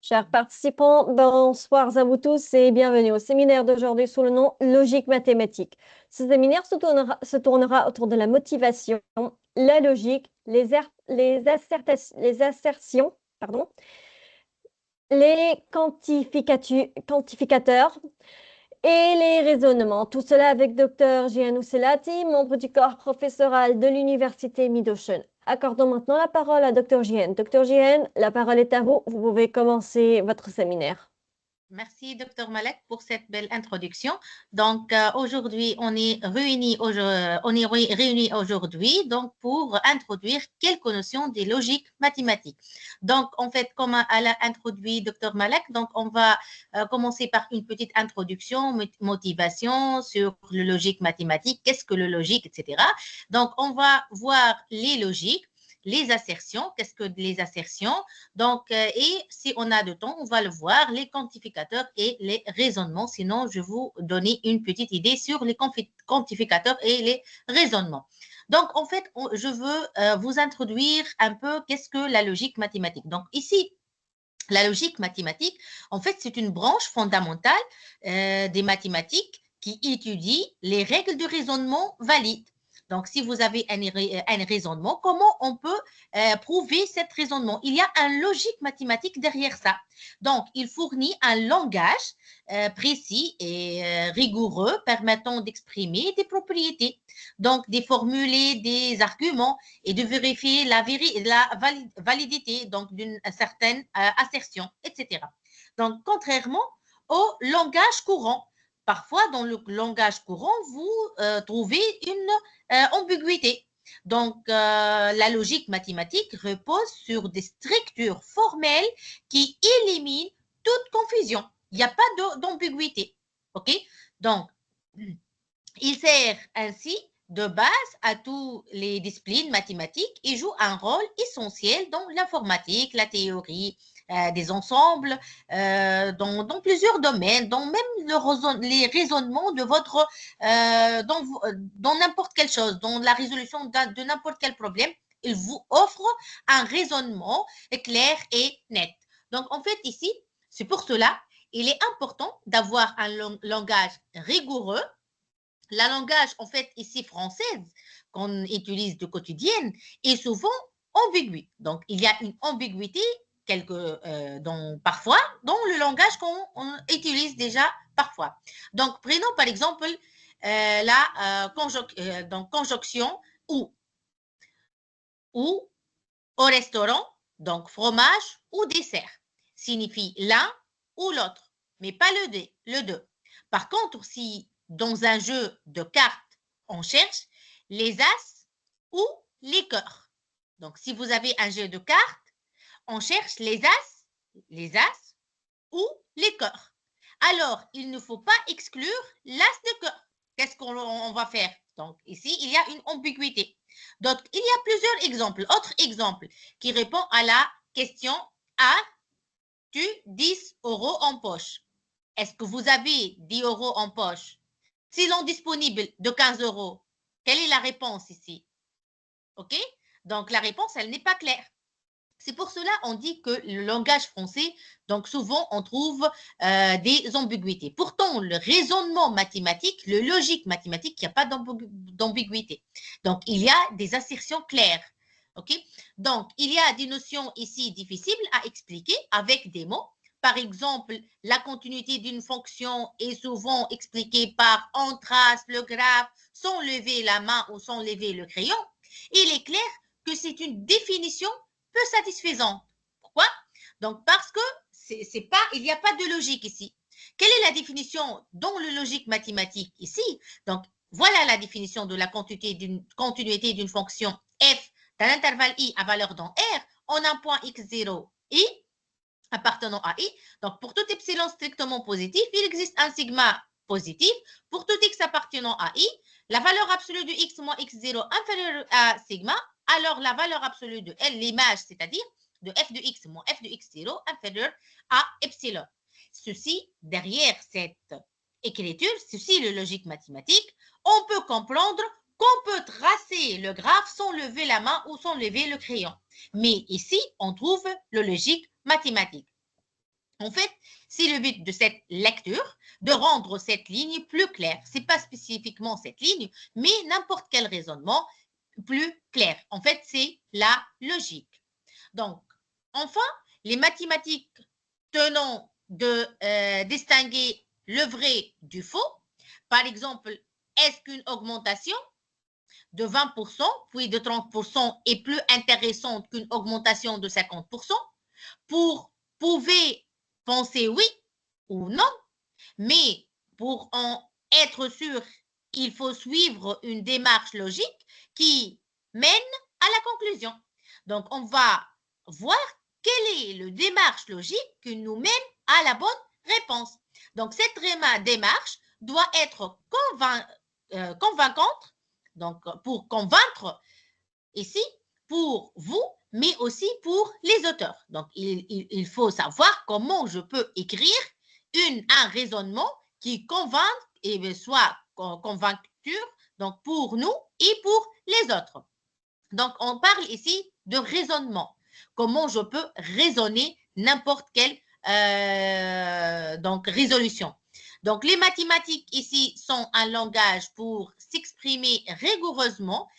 Chers participants, bonsoir à vous tous et bienvenue au séminaire d'aujourd'hui sous le nom Logique mathématique. Ce séminaire se tournera autour de la motivation, la logique, les assertions, pardon, les quantificateurs et les raisonnements. Tout cela avec Dr Jian Selati, membre du corps professoral de l'Université Mid-Ocean. Accordons maintenant la parole à Dr Jian. Dr Jian, la parole est à vous. Vous pouvez commencer votre séminaire. Merci, Dr Malek, pour cette belle introduction. Donc, aujourd'hui, on est réunis aujourd'hui pour introduire quelques notions des logiques mathématiques. Donc, en fait, comme elle a introduit Dr Malek, donc on va commencer par une petite introduction, motivation sur le logique mathématique, qu'est-ce que le logique, etc. Donc, on va voir les logiques. Les assertions, qu'est-ce que les assertions? Donc, et si on a de temps, on va le voir, les quantificateurs et les raisonnements. Sinon, je vais vous donner une petite idée sur les quantificateurs et les raisonnements. Donc, en fait, je veux vous introduire un peu qu'est-ce que la logique mathématique. Donc, ici, la logique mathématique, en fait, c'est une branche fondamentale des mathématiques qui étudie les règles du raisonnement valides. Donc, si vous avez un raisonnement, comment on peut prouver cet raisonnement? Il y a une logique mathématique derrière ça. Donc, il fournit un langage précis et rigoureux permettant d'exprimer des propriétés, donc de formuler des arguments et de vérifier la validité donc d'une certaine assertion, etc. Donc, contrairement au langage courant, parfois dans le langage courant, vous trouvez une ambiguïté. Donc, la logique mathématique repose sur des structures formelles qui éliminent toute confusion. Il n'y a pas d'ambiguïté. OK? Donc, il sert ainsi de base à toutes les disciplines mathématiques et joue un rôle essentiel dans l'informatique, la théorie des ensembles, dans plusieurs domaines, dans même les raisonnements de votre, dans n'importe quelle chose, dans la résolution de n'importe quel problème. Il vous offre un raisonnement clair et net. Donc, en fait, ici, c'est pour cela, il est important d'avoir un langage rigoureux. La langage, en fait, ici française, qu'on utilise de quotidienne, est souvent ambigu. Donc, il y a une ambiguïté parfois dans le langage qu'on utilise déjà parfois. Donc, prenons par exemple la conjonction ou au restaurant, donc fromage ou dessert, signifie l'un ou l'autre, mais pas le deux. Par contre, si dans un jeu de cartes, on cherche les as ou les cœurs. Donc, si vous avez un jeu de cartes, on cherche les as ou les cœurs. Alors, il ne faut pas exclure l'as de cœur. Qu'est-ce qu'on va faire? Donc, ici, il y a une ambiguïté. Donc, il y a plusieurs exemples. Autre exemple qui répond à la question as-tu 10 € en poche? Est-ce que vous avez 10 € en poche? S'ils sont disponibles de 15 €, quelle est la réponse ici? OK? Donc, la réponse, elle n'est pas claire. C'est pour cela qu'on dit que le langage français, donc souvent, on trouve des ambiguïtés. Pourtant, le raisonnement mathématique, le logique mathématique, il n'y a pas d'ambiguïté. Donc, il y a des assertions claires. OK? Donc, il y a des notions ici difficiles à expliquer avec des mots. Par exemple, la continuité d'une fonction est souvent expliquée par on trace le graphe sans lever la main ou sans lever le crayon. Il est clair que c'est une définition peu satisfaisante. Pourquoi? Donc, parce que il n'y a pas de logique ici. Quelle est la définition dans le logique mathématique ici? Donc, voilà la définition de la continuité d'une fonction f dans l'intervalle i à valeur dans R en un point x0 i appartenant à i. Donc, pour tout epsilon strictement positif, il existe un sigma positif. Pour tout x appartenant à i, la valeur absolue de x moins x0 inférieure à sigma, alors la valeur absolue de L, l'image, c'est-à-dire de f de x moins f de x0 inférieure à epsilon. Ceci, derrière cette écriture, ceci le logique mathématique, on peut comprendre qu'on peut tracer le graphe sans lever la main ou sans lever le crayon. Mais ici, on trouve le logique mathématique. En fait, c'est le but de cette lecture de rendre cette ligne plus claire. Ce n'est pas spécifiquement cette ligne, mais n'importe quel raisonnement plus clair. En fait, c'est la logique. Donc, enfin, les mathématiques tenant de distinguer le vrai du faux. Par exemple, est-ce qu'une augmentation de 20% puis de 30% est plus intéressante qu'une augmentation de 50%? Pouvez penser oui ou non, mais pour en être sûr, il faut suivre une démarche logique qui mène à la conclusion. Donc, on va voir quelle est la démarche logique qui nous mène à la bonne réponse. Donc, cette démarche doit être convaincante, donc pour convaincre ici, pour vous, mais aussi pour les auteurs. Donc, il faut savoir comment je peux écrire un raisonnement qui convainc et soit convaincture, donc pour nous et pour les autres. Donc, on parle ici de raisonnement. Comment je peux raisonner n'importe quelle résolution. Donc, les mathématiques ici sont un langage pour s'exprimer rigoureusement,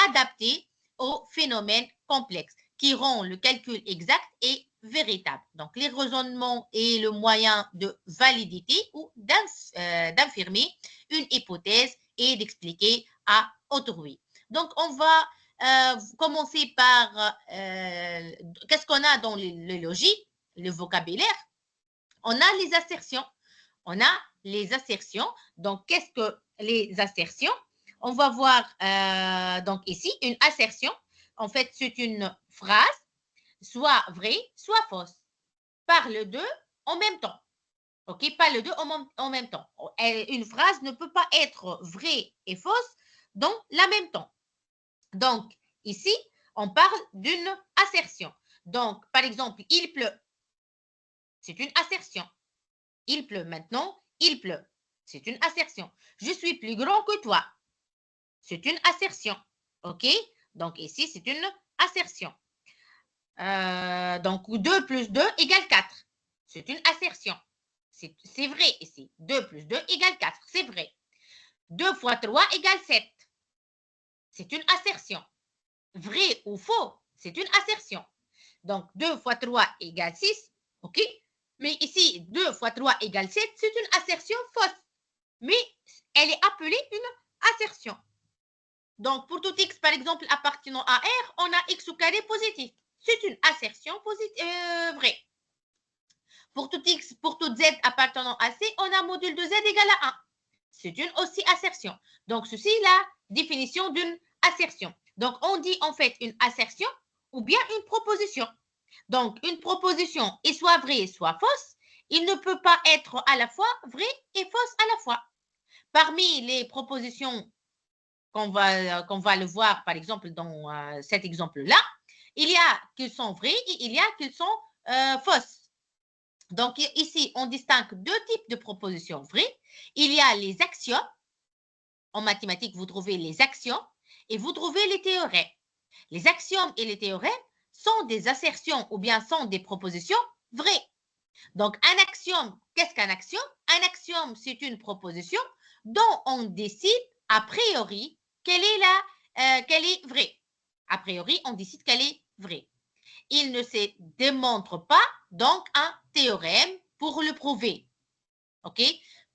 adapté aux phénomènes complexes, qui rend le calcul exact et véritable. Donc, les raisonnements est le moyen de validité ou d'affirmer une hypothèse et d'expliquer à autrui. Donc, on va commencer par qu'est-ce qu'on a dans le logique, le vocabulaire. On a les assertions. On a les assertions. Donc, qu'est-ce que les assertions? On va voir donc ici une assertion. En fait, c'est une phrase, soit vraie, soit fausse. Parle d'eux en même temps. OK? Parle d'eux en même temps. Une phrase ne peut pas être vraie et fausse dans la même temps. Donc, ici, on parle d'une assertion. Donc, par exemple, il pleut. C'est une assertion. Il pleut maintenant, il pleut. C'est une assertion. Je suis plus grand que toi. C'est une assertion. OK? Donc, ici, c'est une assertion. Donc, 2 plus 2 égale 4. C'est une assertion. C'est vrai ici. 2 plus 2 égale 4. C'est vrai. 2 fois 3 égale 7. C'est une assertion. Vrai ou faux, c'est une assertion. Donc, 2 fois 3 égale 6. OK? Mais ici, 2 fois 3 égale 7, c'est une assertion fausse. Mais elle est appelée une assertion. Donc, pour tout x, par exemple, appartenant à R, on a x au carré positif. C'est une assertion vraie. Pour tout x, pour tout z appartenant à C, on a module de z égale à 1. C'est une aussi assertion. Donc, ceci est la définition d'une assertion. Donc, on dit en fait une assertion ou bien une proposition. Donc, une proposition est soit vraie, soit fausse. Il ne peut pas être à la fois vrai et fausse à la fois. Parmi les propositions qu'on va le voir, par exemple, dans cet exemple-là, il y a qu'ils sont vraies et il y a qu'ils sont fausses. Donc, ici, on distingue deux types de propositions vraies. Il y a les axiomes. En mathématiques, vous trouvez les axiomes et vous trouvez les théorèmes. Les axiomes et les théorèmes sont des assertions ou bien sont des propositions vraies. Donc, un axiome, qu'est-ce qu'un axiome? Un axiome, c'est une proposition dont on décide a priori qu'elle est vraie. A priori, on décide qu'elle est vraie. Il ne se démontre pas donc un théorème pour le prouver. OK?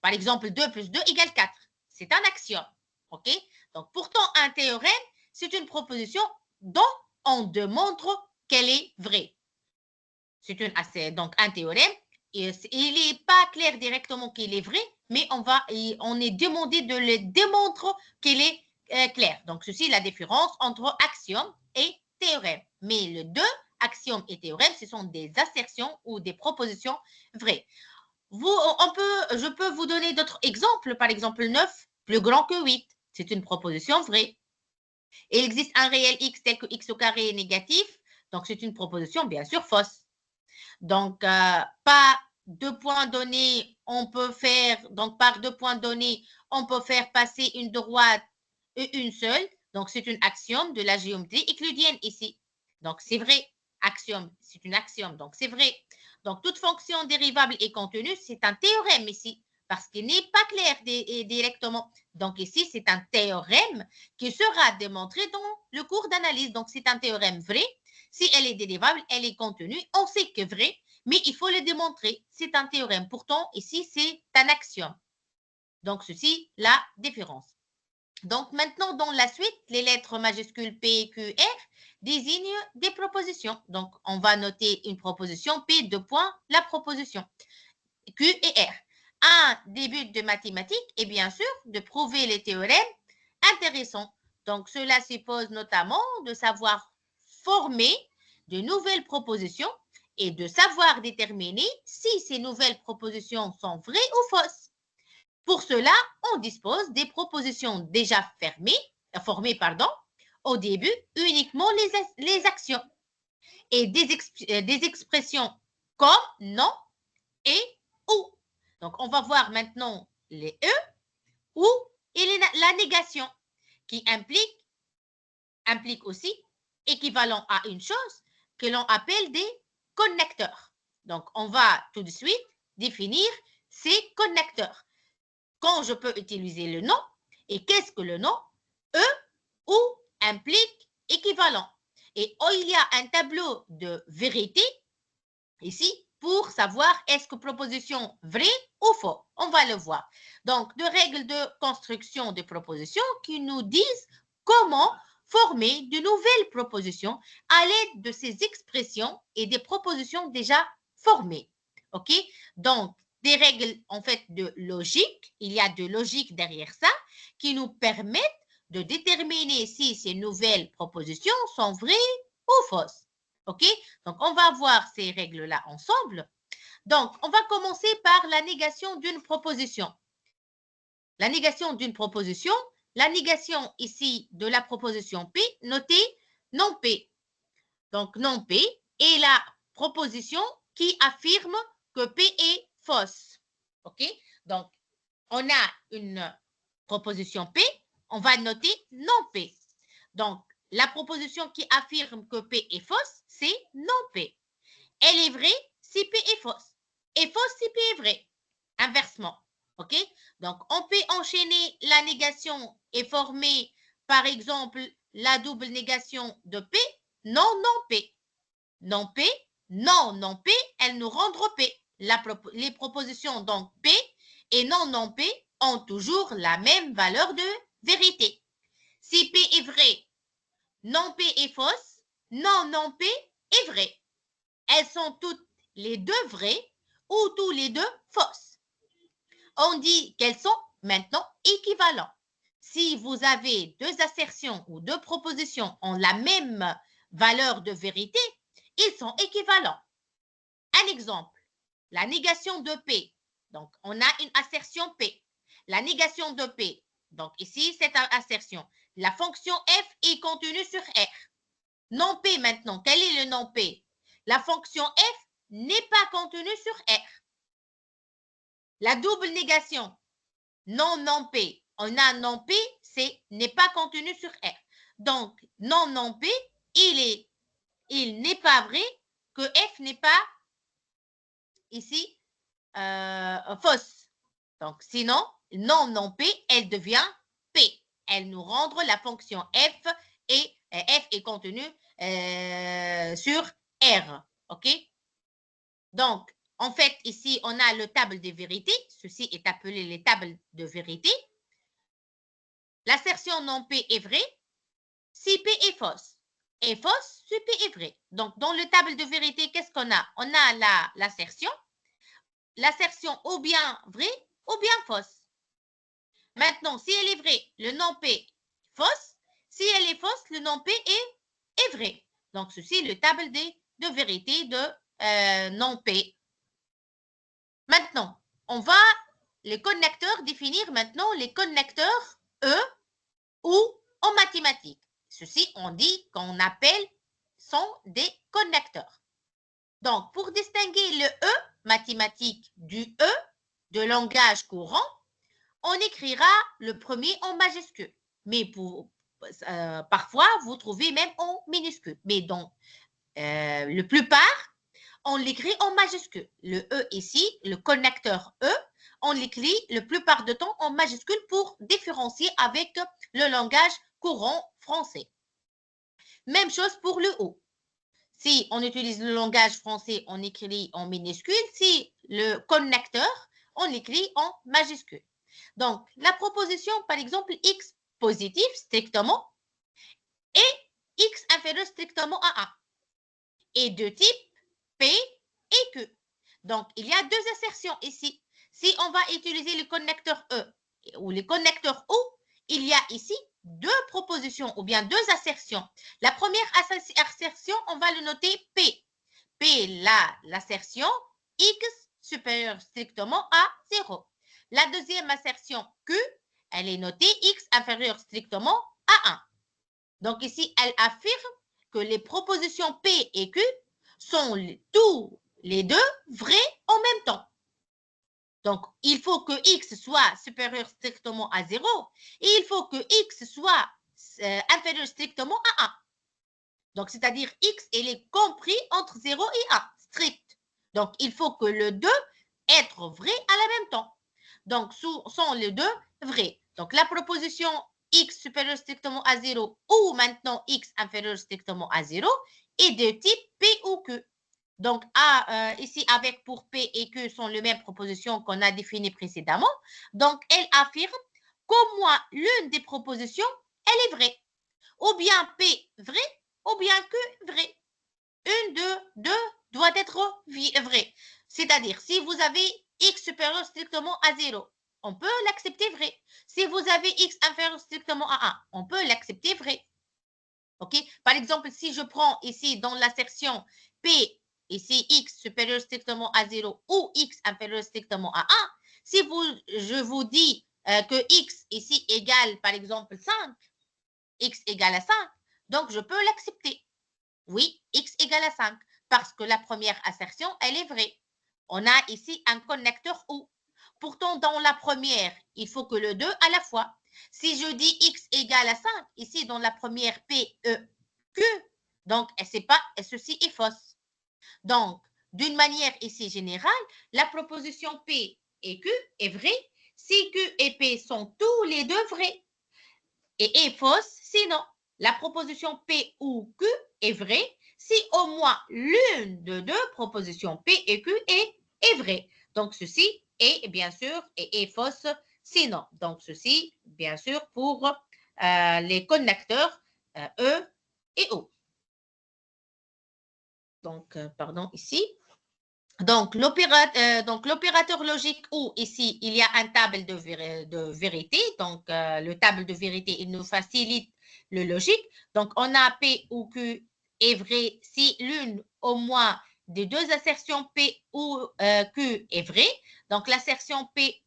Par exemple, 2 plus 2 égale 4. C'est un axiome. OK? Donc, pourtant, un théorème, c'est une proposition dont on démontre qu'elle est vraie. C'est donc un théorème. Et il n'est pas clair directement qu'il est vrai, mais on est demandé de le démontrer qu'il est clair. Donc, ceci est la différence entre axiome et théorème. Mais les deux, axiome et théorème, ce sont des assertions ou des propositions vraies. Je peux vous donner d'autres exemples. Par exemple, 9, plus grand que 8. C'est une proposition vraie. Il existe un réel x tel que x au carré est négatif. Donc, c'est une proposition, bien sûr, fausse. Donc, pas deux points donnés, par deux points donnés, on peut faire passer une droite et une seule. Donc, c'est un axiome de la géométrie euclidienne ici. Donc, c'est vrai. Axiome, c'est un axiome, donc c'est vrai. Donc, toute fonction dérivable et contenue, c'est un théorème ici, parce qu'il n'est pas clair directement. Donc, ici, c'est un théorème qui sera démontré dans le cours d'analyse. Donc, c'est un théorème vrai. Si elle est dérivable, elle est contenue. On sait que vrai, mais il faut le démontrer. C'est un théorème. Pourtant, ici, c'est un axiome. Donc, ceci, la différence. Donc, maintenant, dans la suite, les lettres majuscules P, Q, R désignent des propositions. Donc, on va noter une proposition P, deux points, la proposition Q et R. Un début de mathématiques est bien sûr de prouver les théorèmes intéressants. Donc, cela suppose notamment de savoir former de nouvelles propositions et de savoir déterminer si ces nouvelles propositions sont vraies ou fausses. Pour cela, on dispose des propositions déjà formées au début uniquement les actions et des expressions comme, non et ou. Donc, on va voir maintenant les E, ou et la négation qui implique aussi équivalent à une chose que l'on appelle des connecteurs. Donc, on va tout de suite définir ces connecteurs. quand je peux utiliser le non et qu'est-ce que le non? Ou implique équivalent. Et il y a un tableau de vérité ici pour savoir est-ce que proposition vraie ou faux. On va le voir. Donc, de règles de construction de propositions qui nous disent comment former de nouvelles propositions à l'aide de ces expressions et des propositions déjà formées. OK? Donc, des règles en fait de logique, il y a de logique derrière ça qui nous permettent de déterminer si ces nouvelles propositions sont vraies ou fausses. OK? Donc, on va voir ces règles-là ensemble. Donc, on va commencer par la négation d'une proposition. La négation d'une proposition, la négation ici de la proposition P, notez non P. Donc, non P est la proposition qui affirme que P est fausse. OK? Donc, on a une proposition P, on va noter non P. Donc, la proposition qui affirme que P est fausse, c'est non P. Elle est vraie si P est fausse. Et fausse si P est vrai. Inversement. OK? Donc, on peut enchaîner la négation et former, par exemple, la double négation de P, non, non P. Non P, non, non P, elles nous rendront P. Les propositions donc P et non, non P ont toujours la même valeur de vérité. Si P est vrai, non P est fausse, non, non P est vrai. Elles sont toutes les deux vraies ou tous les deux fausses. On dit qu'elles sont maintenant équivalentes. Si vous avez deux assertions ou deux propositions ont la même valeur de vérité, ils sont équivalents. Un exemple, la négation de P. Donc, on a une assertion P. La négation de P. Donc, ici, cette assertion. La fonction f est contenue sur R. Non P maintenant. Quel est le non P? La fonction f n'est pas contenue sur R. La double négation. Non, non P. On a non P, c'est n'est pas contenu sur R. Donc, non, non P, il n'est pas vrai que F n'est pas ici fausse. Donc, sinon, non, non P, elle devient P. Elle nous rend la fonction F et F est contenu sur R. OK? Donc, en fait, ici, on a le table de vérité. Ceci est appelé les tables de vérité. L'assertion non P est vraie si P est fausse. Et fausse si P est vrai. Donc, dans le table de vérité, qu'est-ce qu'on a? On a l'assertion. L'assertion ou bien vraie ou bien fausse. Maintenant, si elle est vraie, le non P est fausse. Si elle est fausse, le non P est vrai. Donc, ceci est le table de vérité de non P. Maintenant, on va les connecteurs définir maintenant les connecteurs E ou en mathématiques. Ceci, on dit qu'on appelle sont des connecteurs. Donc, pour distinguer le E mathématique du E de langage courant, on écrira le premier en majuscule. Mais parfois, vous trouvez même en minuscule. Mais donc, la plupart, on l'écrit en majuscule. Le E ici, le connecteur E, on l'écrit la plupart du temps en majuscule pour différencier avec le langage courant français. Même chose pour le O. Si on utilise le langage français, on écrit en minuscule. Si le connecteur, on l'écrit en majuscule. Donc, la proposition, par exemple, x positif strictement et x inférieur strictement à 1 est de type P et Q. Donc, il y a deux assertions ici. Si on va utiliser le connecteur E ou le connecteur O, il y a ici deux propositions ou bien deux assertions. La première assertion, on va le noter P. P, l'assertion X supérieur strictement à 0. La deuxième assertion Q, elle est notée X inférieur strictement à 1. Donc ici, elle affirme que les propositions P et Q sont tous les deux vrais en même temps. Donc, il faut que x soit supérieur strictement à 0 et il faut que x soit inférieur strictement à 1. Donc, c'est-à-dire x, il est compris entre 0 et 1, strict. Donc, il faut que le 2 être vrai à la même temps. Donc, sont les deux vrais. Donc, la proposition x supérieur strictement à 0 ou maintenant x inférieur strictement à 0 est de type P ou Q. Donc, ici, avec pour P et Q sont les mêmes propositions qu'on a définies précédemment. Donc, elle affirme qu'au moins l'une des propositions, elle est vraie. Ou bien P vrai, ou bien Q vrai. Une de deux doit être vraie. C'est-à-dire, si vous avez x supérieur strictement à 0, on peut l'accepter vrai. Si vous avez x inférieur strictement à 1, on peut l'accepter vrai. OK? Par exemple, si je prends ici dans l'assertion P, ici x supérieur strictement à 0 ou x inférieur strictement à 1, si je vous dis que x ici égale par exemple 5, x égale à 5, donc je peux l'accepter. Oui, x égale à 5, parce que la première assertion, elle est vraie. On a ici un connecteur OU. Pourtant, dans la première, il faut que le 2 à la fois. Si je dis x égale à 5, ici dans la première P, E, Q, donc ceci est fausse. Donc, d'une manière ici générale, la proposition P et Q est vraie si Q et P sont tous les deux vrais et est fausse sinon. La proposition P ou Q est vraie si au moins l'une de deux propositions P et Q est vraie. Donc, ceci est bien sûr et est fausse sinon. Donc, ceci, bien sûr, pour les connecteurs E et O. Donc, pardon, ici. Donc, l'opérateur logique OU, ici, il y a un table de vérité. Donc, le table de vérité, il nous facilite le logique. Donc, on a P ou Q est vrai si l'une au moins des deux assertions P ou Q est vraie. Donc, l'assertion P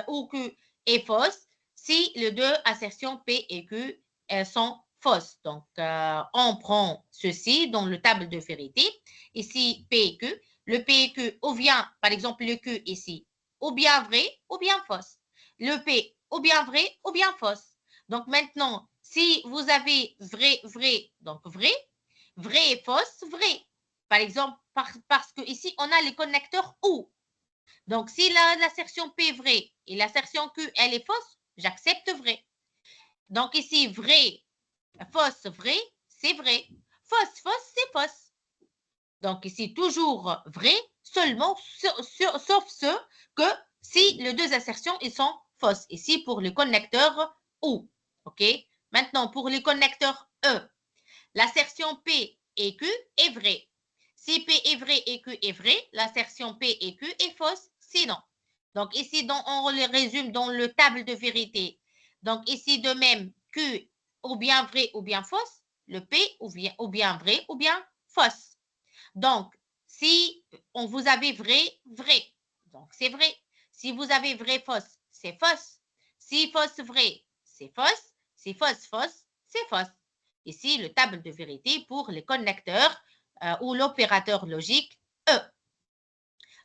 ou Q est fausse si les deux assertions P et Q sont fausses. Donc, on prend ceci dans le table de vérité. Ici, P et Q. Le P et Q, ou bien, par exemple, le Q ici, ou bien vrai, ou bien fausse. Le P, ou bien vrai, ou bien fausse. Donc, maintenant, si vous avez vrai, vrai, donc vrai, vrai et fausse, vrai. Par exemple, parce que ici, on a les connecteurs OU. Donc, si l'assertion P est vraie et l'assertion Q, elle est fausse, j'accepte vrai. Donc, ici, vrai, fausse, vrai, c'est vrai. Fausse, fausse, c'est fausse. Donc, ici, toujours vrai, seulement sauf ce que si les deux assertions ils sont fausses. Ici, pour le connecteur OU. OK? Maintenant, pour les connecteurs E, l'assertion P et Q est vraie. Si P est vrai et Q est vrai, l'assertion P et Q est fausse, sinon. Donc, ici, on les résume dans le table de vérité. Donc, ici, de même, Q ou bien vrai ou bien fausse, le P ou bien vrai ou bien fausse. Donc, si vous avez vrai, vrai, donc c'est vrai. Si vous avez vrai, fausse, c'est fausse. Si fausse, vrai, c'est fausse. Si fausse, fausse, c'est fausse. Ici, le table de vérité pour les connecteurs ou l'opérateur logique E.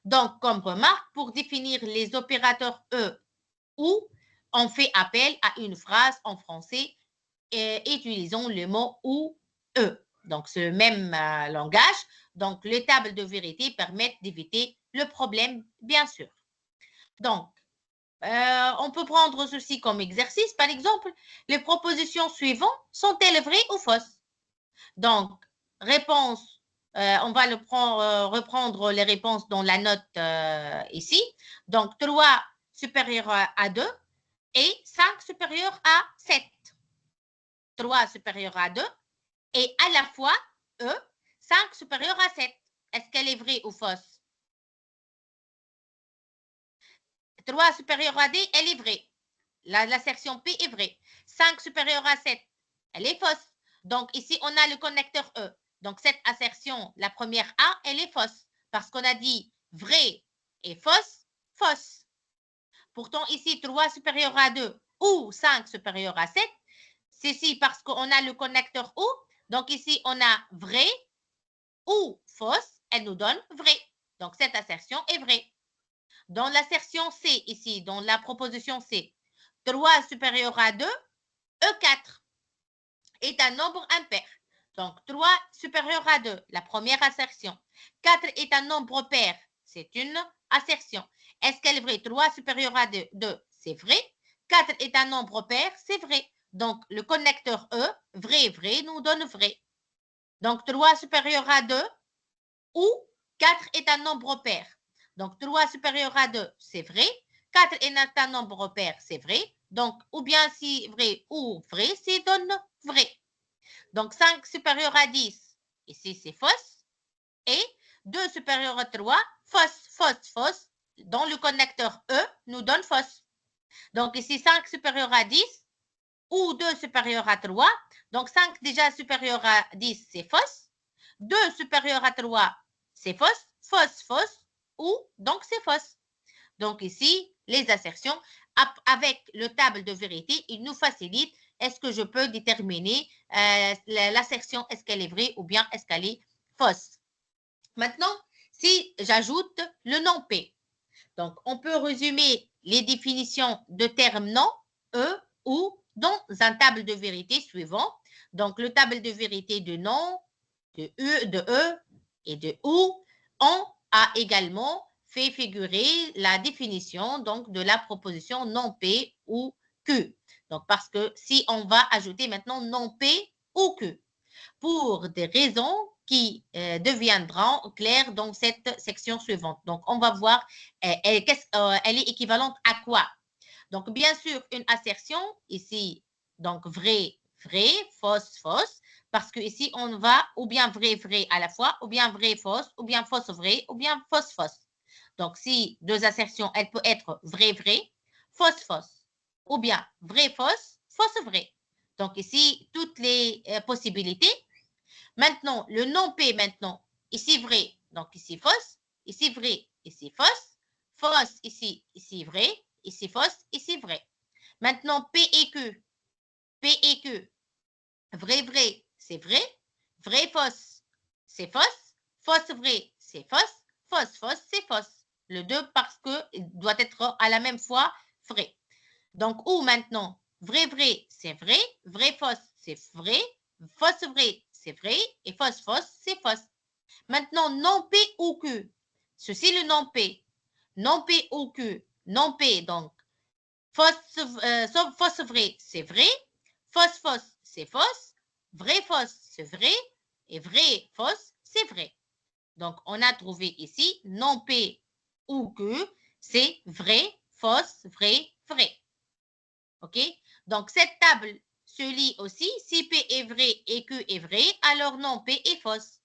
Donc, comme remarque, pour définir les opérateurs E ou, on fait appel à une phrase en français utilisons le mot ou E. Donc, c'est le même langage. Donc, les tables de vérité permettent d'éviter le problème, bien sûr. Donc, on peut prendre ceci comme exercice. Par exemple, les propositions suivantes sont-elles vraies ou fausses? Donc, réponse, on va reprendre les réponses dans la note ici. Donc, 3 supérieur à 2 et 5 supérieur à 7. 3 supérieur à 2 et à la fois E, 5 supérieur à 7. Est-ce qu'elle est vraie ou fausse? 3 supérieur à D, elle est vraie. L'assertion P est vraie. 5 supérieur à 7, elle est fausse. Donc, ici, on a le connecteur E. Donc, cette assertion, la première A, elle est fausse. Parce qu'on a dit vrai et fausse, fausse. Pourtant, ici, 3 supérieur à 2 ou 5 supérieur à 7, ceci parce qu'on a le connecteur O. Donc, ici, on a vrai ou fausse, elle nous donne vrai. Donc, cette assertion est vraie. Dans l'assertion C, ici, dans la proposition C, 3 supérieur à 2, E4 est un nombre impair. Donc, 3 supérieur à 2, la première assertion. 4 est un nombre pair, c'est une assertion. Est-ce qu'elle est vraie? 3 supérieur à 2, c'est vrai. 4 est un nombre pair, c'est vrai. Donc, le connecteur E, vrai, vrai, nous donne vrai. Donc, 3 supérieur à 2 ou 4 est un nombre pair. Donc, 3 supérieur à 2, c'est vrai. 4 est un nombre pair, c'est vrai. Donc, ou bien si vrai ou vrai, c'est donne vrai. Donc, 5 supérieur à 10, ici c'est fausse. Et 2 supérieur à 3, fausse, fausse, fausse. Dans le connecteur E, nous donne fausse. Donc, ici 5 supérieur à 10 ou 2 supérieur à 3. Donc, 5 déjà supérieur à 10, c'est fausse. 2 supérieur à 3, c'est fausse. Fausse, fausse. Ou, donc, c'est fausse. Donc, ici, les assertions, avec le table de vérité, il nous facilite. Est-ce que je peux déterminer l'assertion, est-ce qu'elle est vraie ou bien est-ce qu'elle est fausse? Maintenant, si j'ajoute le nom P, donc on peut résumer les définitions de termes non, ou dans un table de vérité suivant. Donc, le table de vérité de non, de E et de OU, on a également fait figurer la définition donc, de la proposition non P ou Q. Donc, parce que si on va ajouter maintenant non P ou Q, pour des raisons qui deviendront claires dans cette section suivante. Donc, on va voir, elle est équivalente à quoi? Donc, bien sûr, une assertion, ici, donc vrai, vrai, fausse, fausse, parce que ici, on va ou bien vrai, vrai à la fois, ou bien vrai, fausse, ou bien fausse, vrai, ou bien fausse, fausse. Donc, si deux assertions, elles peuvent être vrai, vrai, fausse, fausse, ou bien vrai, fausse, fausse, vrai. Donc, ici, toutes les possibilités. Maintenant, le non P maintenant, ici vrai, donc ici fausse, ici vrai, ici fausse, fausse ici vrai, ici fausse, ici vrai. Maintenant, P et Q, vrai, vrai, c'est vrai, vrai, fausse, c'est fausse, fausse, vrai, c'est fausse, fausse, fausse, c'est fausse. Le 2 parce qu'il doit être à la même fois vrai. Donc, ou maintenant, vrai, vrai, c'est vrai, fausse, c'est vrai, fausse, vrai, c'est vrai, et fausse, fausse, c'est fausse. Maintenant, non P ou Q. Ceci, le non P. Non P ou Q. Non P, donc, fausse, vrai, c'est vrai, fausse, fausse, c'est fausse, vrai, fausse, c'est vrai, et vrai, fausse, c'est vrai. Donc, on a trouvé ici, non P ou Q, c'est vrai, fausse, vrai, vrai. OK? Donc, cette table se lit aussi. Si P est vrai et Q est vrai, alors non, P est fausse.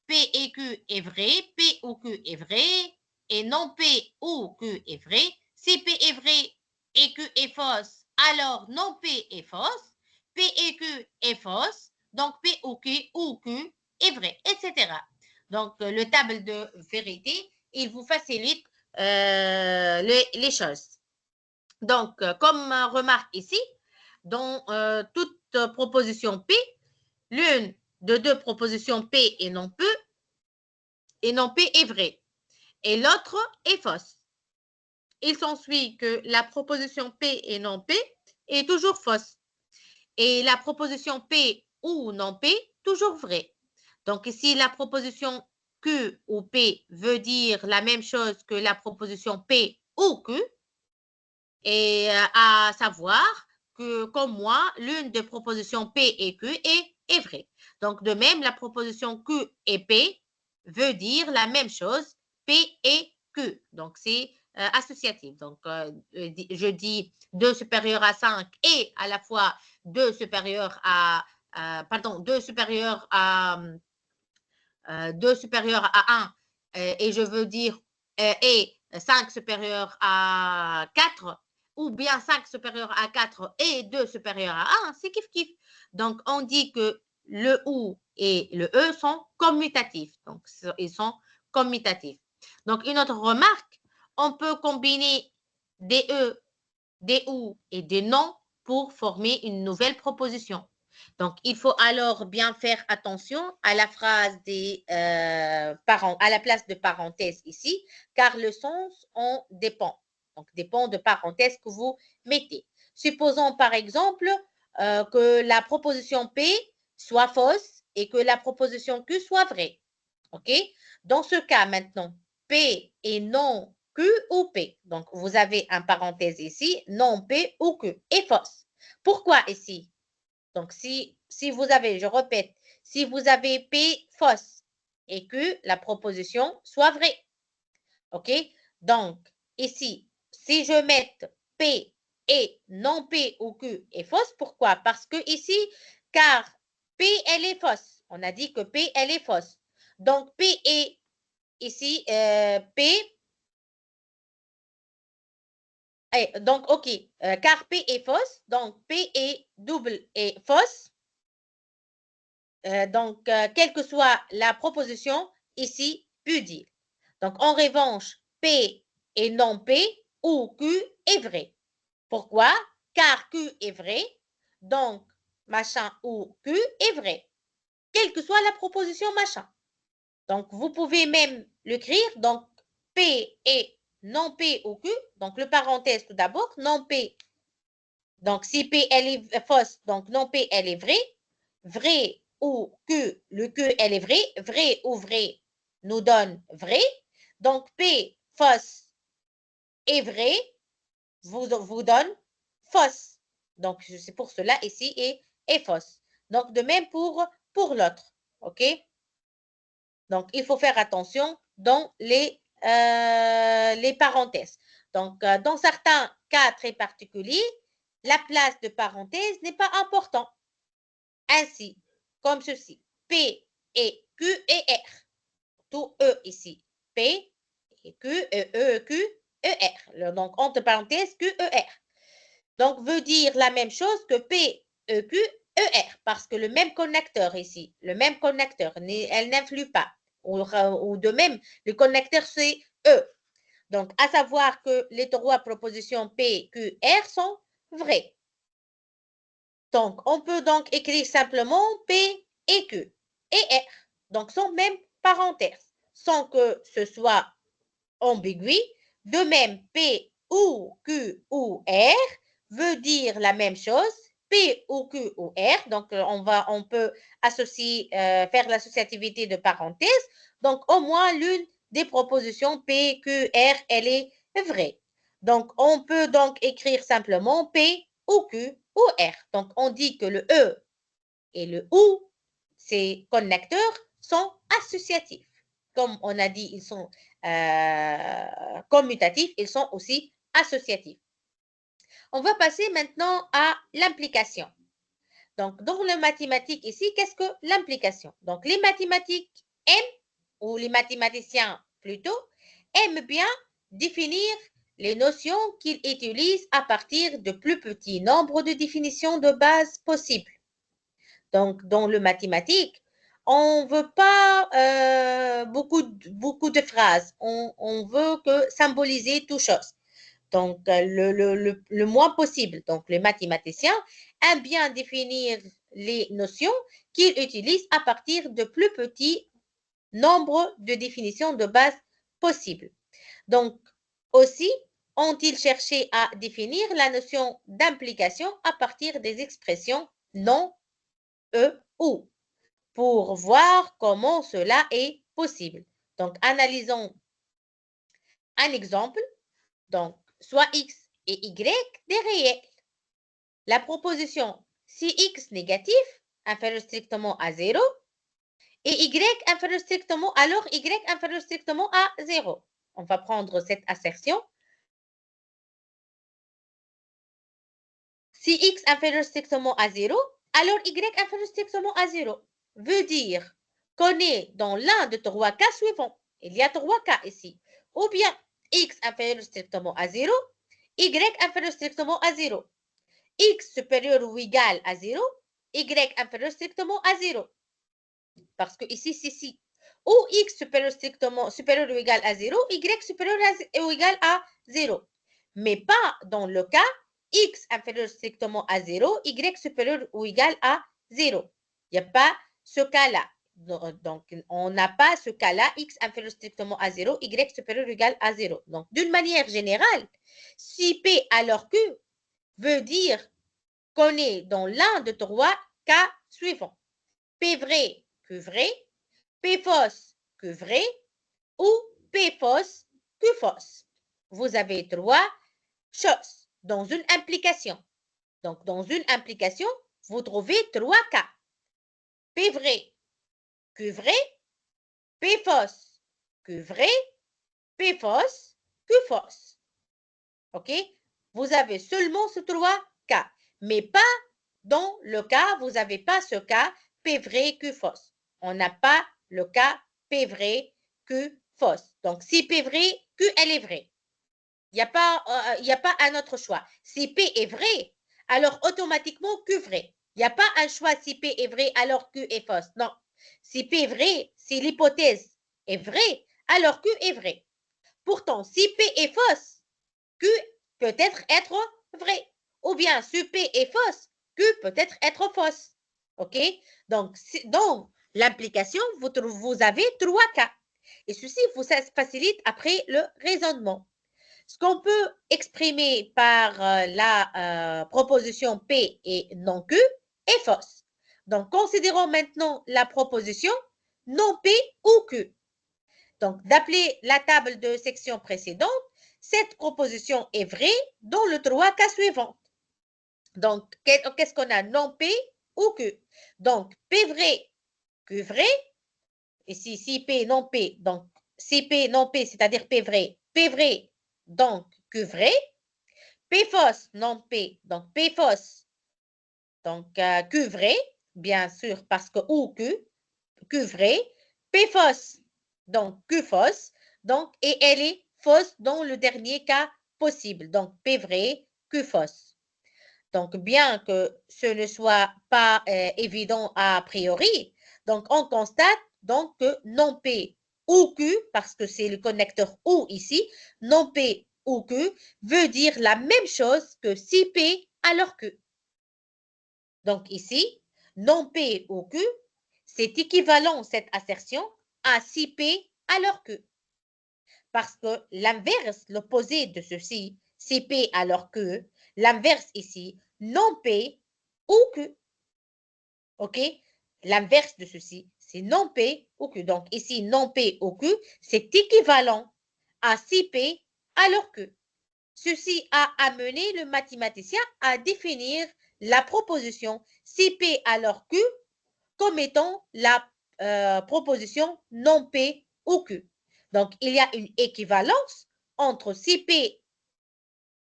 P et Q est vrai, P ou Q est vrai, et non P ou Q est vrai. Si P est vrai et Q est fausse, alors non P est fausse. P et Q est fausse, donc P ou Q est vrai, etc. Donc, le table de vérité, il vous facilite les choses. Donc, comme remarque ici, dans toute proposition P, l'une de deux propositions P et non P est vraie et l'autre est fausse. Il s'ensuit que la proposition P et non P est toujours fausse et la proposition P ou non P toujours vraie. Donc ici, la proposition Q ou P veut dire la même chose que la proposition P ou Q, et à savoir que, comme moi, l'une des propositions P et Q est vraie. Donc, de même, la proposition Q et P veut dire la même chose, P et Q. Donc, c'est associatif. Donc, je dis 2 supérieur à 5 et à la fois 2 supérieur à, 2 supérieur à 1 et je veux dire et 5 supérieur à 4 ou bien 5 supérieur à 4 et 2 supérieur à 1, c'est kiff-kiff. Donc, on dit que le OU et le E sont commutatifs. Donc, ils sont commutatifs. Donc, une autre remarque, on peut combiner des E, des OU et des non pour former une nouvelle proposition. Donc, il faut alors bien faire attention à la phrase des à la place de parenthèse ici, car le sens en dépend. Donc, dépend de parenthèse que vous mettez. Supposons par exemple que la proposition P soit fausse et que la proposition Q soit vraie. OK? Dans ce cas maintenant, P et non Q ou P. Donc, vous avez un parenthèse ici, non P ou Q, est fausse. Pourquoi ici? Donc, si vous avez, je répète, si vous avez P fausse et que la proposition soit vraie. OK? Donc, ici, si je mets P et non P ou Q est fausse, pourquoi? Parce que ici, car P, elle est fausse. On a dit que P, elle est fausse. Donc, P est ici, P. Donc, OK, car P est fausse, donc P est double et fausse. Donc, quelle que soit la proposition, ici, peut dire. Donc, en revanche, P est non P ou Q est vrai. Pourquoi? Car Q est vrai, donc machin ou Q est vrai, quelle que soit la proposition machin. Donc, vous pouvez même l'écrire, donc P est non P ou Q, donc le parenthèse tout d'abord, non P. Donc, si P, elle est fausse, donc non P, elle est vraie, vrai ou Q, le Q, elle est vraie, vrai ou vrai nous donne vrai. Donc, P, fausse et vrai, vous donne fausse. Donc, c'est pour cela ici est fausse. Donc, de même pour l'autre. OK? Donc, il faut faire attention dans les parenthèses. Donc, dans certains cas très particuliers, la place de parenthèse n'est pas importante. Ainsi, comme ceci, P et Q et R. Tout E ici, P et Q, E, Q, E, R. Donc, entre parenthèses, Q, E, R. Donc, veut dire la même chose que P, E, Q, E, R, parce que le même connecteur ici, le même connecteur, elle n'influe pas. Ou de même, le connecteur, c'est E. Donc, à savoir que les trois propositions P, Q, R sont vraies. Donc, on peut donc écrire simplement P et Q et R. Donc, sans même parenthèse, sans que ce soit ambigu. De même, P ou Q ou R veut dire la même chose, P ou Q ou R. Donc, on peut associer, faire l'associativité de parenthèses. Donc, au moins l'une des propositions P, Q, R, elle est vraie. Donc, on peut donc écrire simplement P ou Q ou R. Donc, on dit que le E et le OU, ces connecteurs, sont associatifs. Comme on a dit, ils sont commutatifs, ils sont aussi associatifs. On va passer maintenant à l'implication. Donc, dans les mathématiques ici, qu'est-ce que l'implication? Donc, les mathématiques aiment, ou les mathématiciens plutôt, aiment bien définir les notions qu'ils utilisent à partir de plus petits nombres de définitions de base possibles. Donc, dans le mathématique, on ne veut pas beaucoup de phrases. On veut que symboliser toute chose. Donc, le moins possible. Donc, les mathématiciens aiment bien définir les notions qu'ils utilisent à partir de plus petits nombres de définitions de base possibles. Donc, aussi, ont-ils cherché à définir la notion d'implication à partir des expressions non, ou, pour voir comment cela est possible. Donc, analysons un exemple. Donc, soit X et Y des réels. La proposition si X négatif inférieur strictement à 0 et Y inférieur strictement, alors Y inférieur strictement à 0. On va prendre cette assertion. Si X inférieur strictement à 0, alors Y inférieur strictement à 0 veut dire qu'on est dans l'un de trois cas suivants. Il y a trois cas ici. Ou bien X inférieur strictement à 0, Y inférieur strictement à 0. X supérieur ou égal à 0, Y inférieur strictement à 0. Parce que ici, c'est si. Ou X supérieur ou égal à 0, Y supérieur ou égal à 0. Mais pas dans le cas X inférieur strictement à 0, Y supérieur ou égal à 0. Il n'y a pas ce cas-là. Donc, on n'a pas ce cas-là, X inférieur strictement à 0, Y supérieur ou égal à 0. Donc, d'une manière générale, si P alors Q veut dire qu'on est dans l'un de trois cas suivants. P vrai, Q vrai, P fausse, Q vrai, ou P fausse, Q fausse. vous avez 3 choses dans une implication. Donc, dans une implication, vous trouvez 3 cas. P vrai, Q vrai, P fausse, Q vrai, P fausse, Q fausse. OK? Vous avez seulement ces 3 cas, mais pas dans le cas, vous n'avez pas ce cas P vrai, Q fausse. On n'a pas le cas P vrai, Q fausse. Donc, si P vrai, Q, elle est vraie. Il n'y a pas un autre choix. Si P est vrai, alors automatiquement Q vrai. Il n'y a pas un choix si P est vrai, alors Q est fausse. Non. Si P est vrai, si l'hypothèse est vraie, alors Q est vrai. Pourtant, si P est fausse, Q peut être vrai. Ou bien, si P est fausse, Q peut être fausse. OK? Donc, dans l'implication, vous avez 3 cas. Et ceci vous facilite après le raisonnement. Ce qu'on peut exprimer par la proposition P et non Q est fausse. Donc, considérons maintenant la proposition non P ou Q. Donc, d'appeler la table de section précédente, cette proposition est vraie dans le 3 cas suivants. Donc, qu'est-ce qu'on a? Non P ou Q. Donc, P vrai, Q vrai. Ici, si P non P, donc si P non P, c'est-à-dire P vrai, donc Q vrai. P fausse, non P, donc P fausse, donc Q vrai, bien sûr, parce que ou Q vrai, P fausse, donc Q fausse, donc, et elle est fausse dans le dernier cas possible, donc P vrai, Q fausse. Donc, bien que ce ne soit pas évident a priori, donc on constate donc que non P ou Q, parce que c'est le connecteur ou ici, non P ou Q veut dire la même chose que si P alors Q. Donc ici, non P ou Q, c'est équivalent cette assertion à si P alors Q. Parce que l'inverse, l'opposé de ceci, si P alors Q, l'inverse ici, non P ou Q. OK? L'inverse de ceci, c'est non P ou Q. Donc ici, non P ou Q, c'est équivalent à si P alors Q. Ceci a amené le mathématicien à définir la proposition si P alors Q comme étant la proposition non P ou Q. Donc, il y a une équivalence entre si P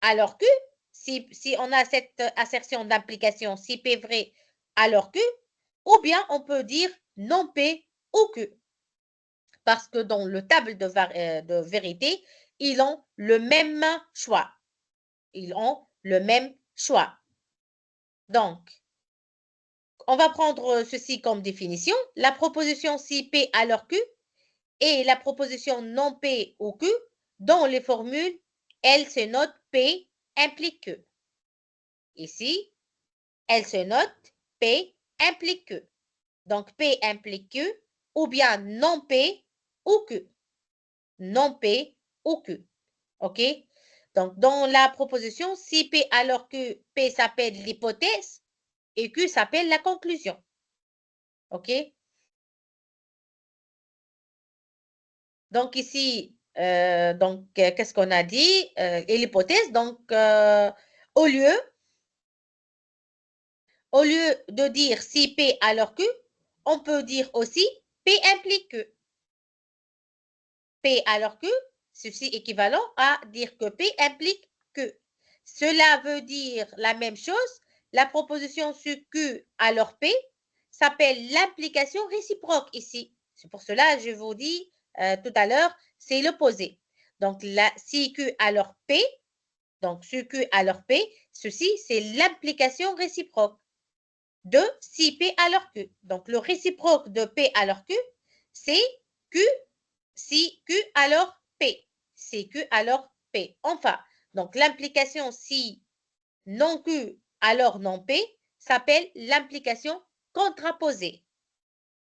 alors Q, si on a cette assertion d'implication si P vrai alors Q, ou bien on peut dire non P ou Q. Parce que dans le table de vérité, ils ont le même choix. Ils ont le même choix. Donc, on va prendre ceci comme définition. La proposition si P alors Q et la proposition non P ou Q, dans les formules, elle se note P implique Q. Ici, elle se note P implique Q. Donc, P implique Q ou bien non P ou Q. Non P ou Q. OK? Donc, dans la proposition, si P alors que P s'appelle l'hypothèse et Q s'appelle la conclusion. OK? Donc, ici, qu'est-ce qu'on a dit? Et l'hypothèse, donc, au lieu de dire si P alors Q, on peut dire aussi P implique Q. P alors Q, ceci équivalent à dire que P implique Q. Cela veut dire la même chose. La proposition sur Q alors P s'appelle l'implication réciproque ici. C'est pour cela que je vous dis tout à l'heure, c'est l'opposé. Donc, si Q alors P, donc sur Q alors P, ceci, c'est l'implication réciproque de si P alors Q. Donc, le réciproque de P alors Q, c'est Q si Q alors P. Si Q alors P. Enfin, donc l'implication si non Q alors non P s'appelle l'implication contraposée.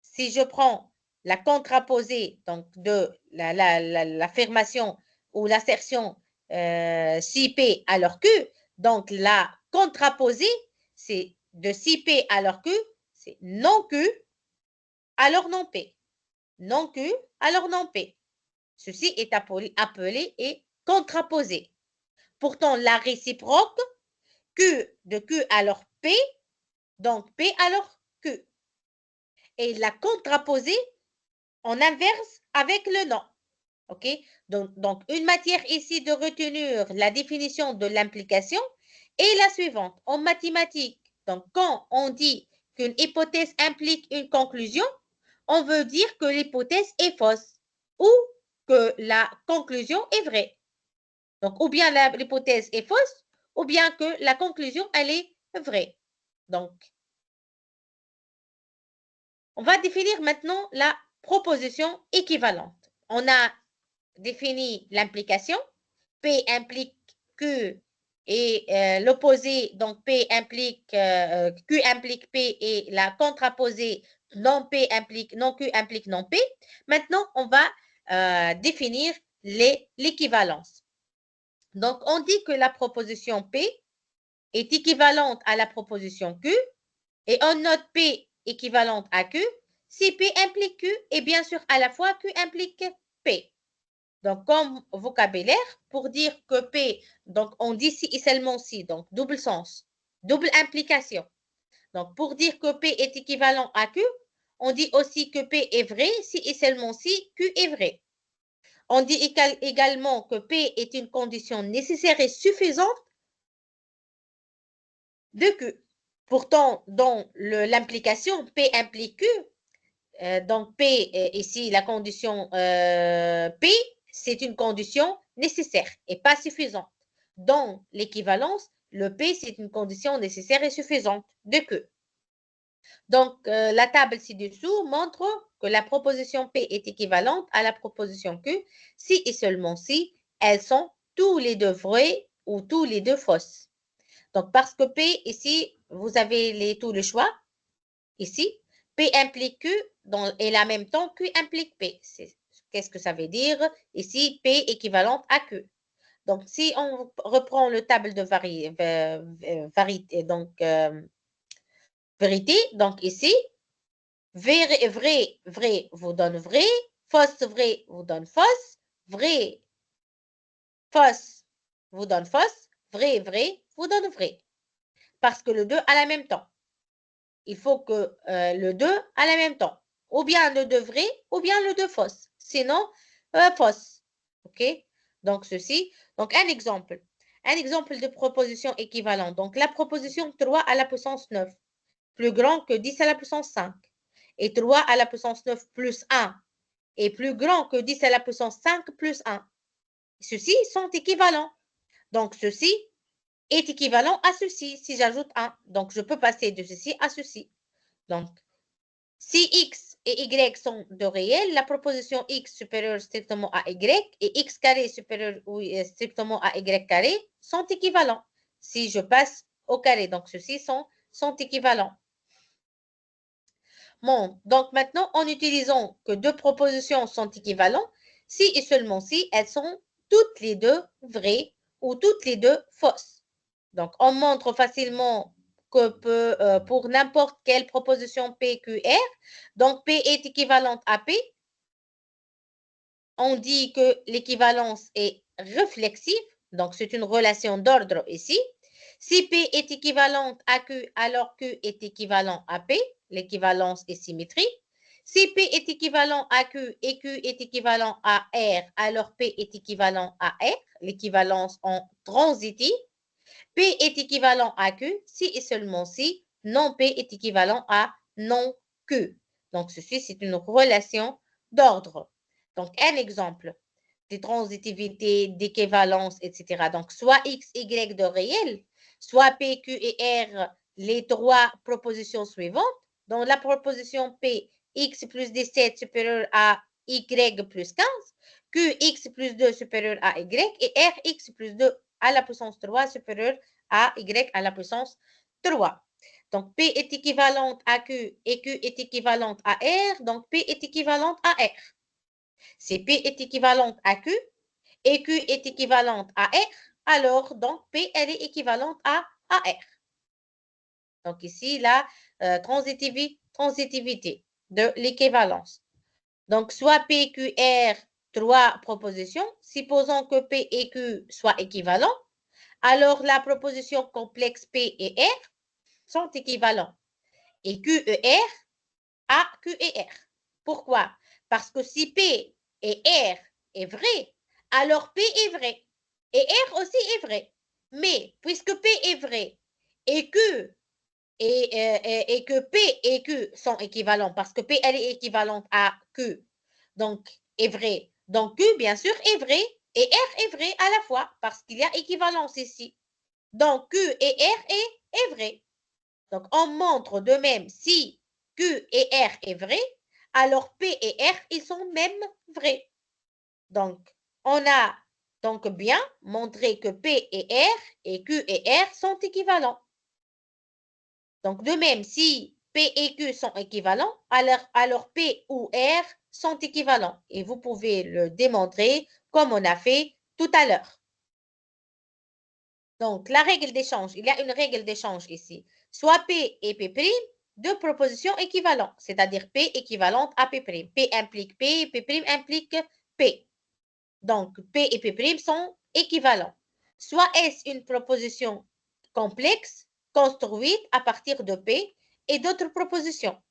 Si je prends la contraposée donc de l'affirmation ou l'assertion si P alors Q, donc la contraposée, c'est de si P alors Q, c'est non Q alors non P. Non Q alors non P. Ceci est appelé et contraposée. Pourtant, la réciproque, Q de Q alors P, donc P alors Q. Et la contraposée en inverse avec le nom. OK? Donc, une matière ici de retenir la définition de l'implication est la suivante. En mathématiques, donc quand on dit qu'une hypothèse implique une conclusion, on veut dire que l'hypothèse est fausse ou que la conclusion est vraie. Donc, ou bien l'hypothèse est fausse, ou bien que la conclusion, elle est vraie. Donc, on va définir maintenant la proposition équivalente. On a défini l'implication. P implique Q et l'opposé, donc P implique, Q implique P et la contraposée non P implique, non Q implique non P. Maintenant, on va définir l'équivalence. Donc, on dit que la proposition P est équivalente à la proposition Q et on note P équivalente à Q si P implique Q et bien sûr à la fois Q implique P. Donc, comme vocabulaire, pour dire que P, donc on dit si et seulement si, donc double sens, double implication. Donc, pour dire que P est équivalent à Q, on dit aussi que P est vrai si et seulement si Q est vrai. On dit également que P est une condition nécessaire et suffisante de Q. Pourtant, dans l'implication, P implique Q. Donc, P, ici, la condition P, c'est une condition nécessaire et pas suffisante. Dans l'équivalence, le P, c'est une condition nécessaire et suffisante de Q. Donc, la table ci-dessous montre que la proposition P est équivalente à la proposition Q si et seulement si elles sont tous les deux vraies ou tous les deux fausses. Donc, parce que P, ici, vous avez tout le choix. Ici, P implique Q et en même temps, Q implique P. Qu'est-ce que ça veut dire? Ici, P équivalente à Q. Donc, si on reprend le table de vérité, donc ici, vrai vous donne vrai, fausse, vrai vous donne fausse, vrai, fausse vous donne fausse, vrai vous donne vrai. Parce que le 2 à la même temps. Il faut que le 2 à la même temps. Ou bien le 2 vrai, ou bien le 2 fausse. Sinon, fausse. OK? Donc, ceci. Donc, un exemple. Un exemple de proposition équivalente. Donc, la proposition 3 à la puissance 9, plus grand que 10 à la puissance 5. Et 3 à la puissance 9 plus 1 est plus grand que 10 à la puissance 5 plus 1. Ceux-ci sont équivalents. Donc, ceci est équivalent à ceci si j'ajoute 1. Donc, je peux passer de ceci à ceci. Donc, si x et y sont de réels, la proposition x supérieure strictement à y et x carré supérieur ou strictement à y carré sont équivalents. Si je passe au carré, donc ceux-ci sont équivalents. Bon, donc maintenant, en utilisant que deux propositions sont équivalentes, si et seulement si elles sont toutes les deux vraies ou toutes les deux fausses. Donc, on montre facilement que pour n'importe quelle proposition PQR, donc P est équivalente à P. On dit que l'équivalence est réflexive, donc c'est une relation d'ordre ici. Si P est équivalente à Q, alors Q est équivalent à P, l'équivalence est symétrique. Si P est équivalent à Q et Q est équivalent à R, alors P est équivalent à R, l'équivalence en transitive. P est équivalent à Q si et seulement si non P est équivalent à non Q. Donc, ceci, c'est une relation d'ordre. Donc, un exemple de transitivité, d'équivalence, etc. Donc, soit X, Y de réel, soit P, Q et R, les trois propositions suivantes. Dans la proposition P, X plus 17 supérieur à Y plus 15, Q, X plus 2 supérieur à Y et R, X plus 2 à la puissance 3 supérieure à Y à la puissance 3. Donc, P est équivalente à Q et Q est équivalente à R. Donc, P est équivalente à R. Si P est équivalente à Q et Q est équivalente à R, alors donc P, elle est équivalente à R. Donc, ici, la transitivité de l'équivalence. Donc, soit P, Q, R trois propositions. Supposons que P et Q soient équivalents. Alors, la proposition complexe P et R sont équivalents. Et Q et R à Q et R. Pourquoi? Parce que si P et R est vrai, alors P est vrai. Et R aussi est vrai. Mais puisque P est vrai et Q et que P et Q sont équivalents, parce que P elle est équivalente à Q, donc est vrai. Donc Q, bien sûr, est vrai et R est vrai à la fois, parce qu'il y a équivalence ici. Donc Q et R est vrai. Donc on montre de même si Q et R est vrai, alors P et R, ils sont même vrais. Donc, on a donc bien montré que P et R et Q et R sont équivalents. Donc, de même, si P et Q sont équivalents, alors P ou R sont équivalents. Et vous pouvez le démontrer comme on a fait tout à l'heure. Donc, la règle d'échange, il y a une règle d'échange ici. Soit P et P', deux propositions équivalentes, c'est-à-dire P équivalente à P'. P implique P, P' implique P. Donc, P et P' sont équivalents. Soit est-ce une proposition complexe construite à partir de P et d'autres propositions.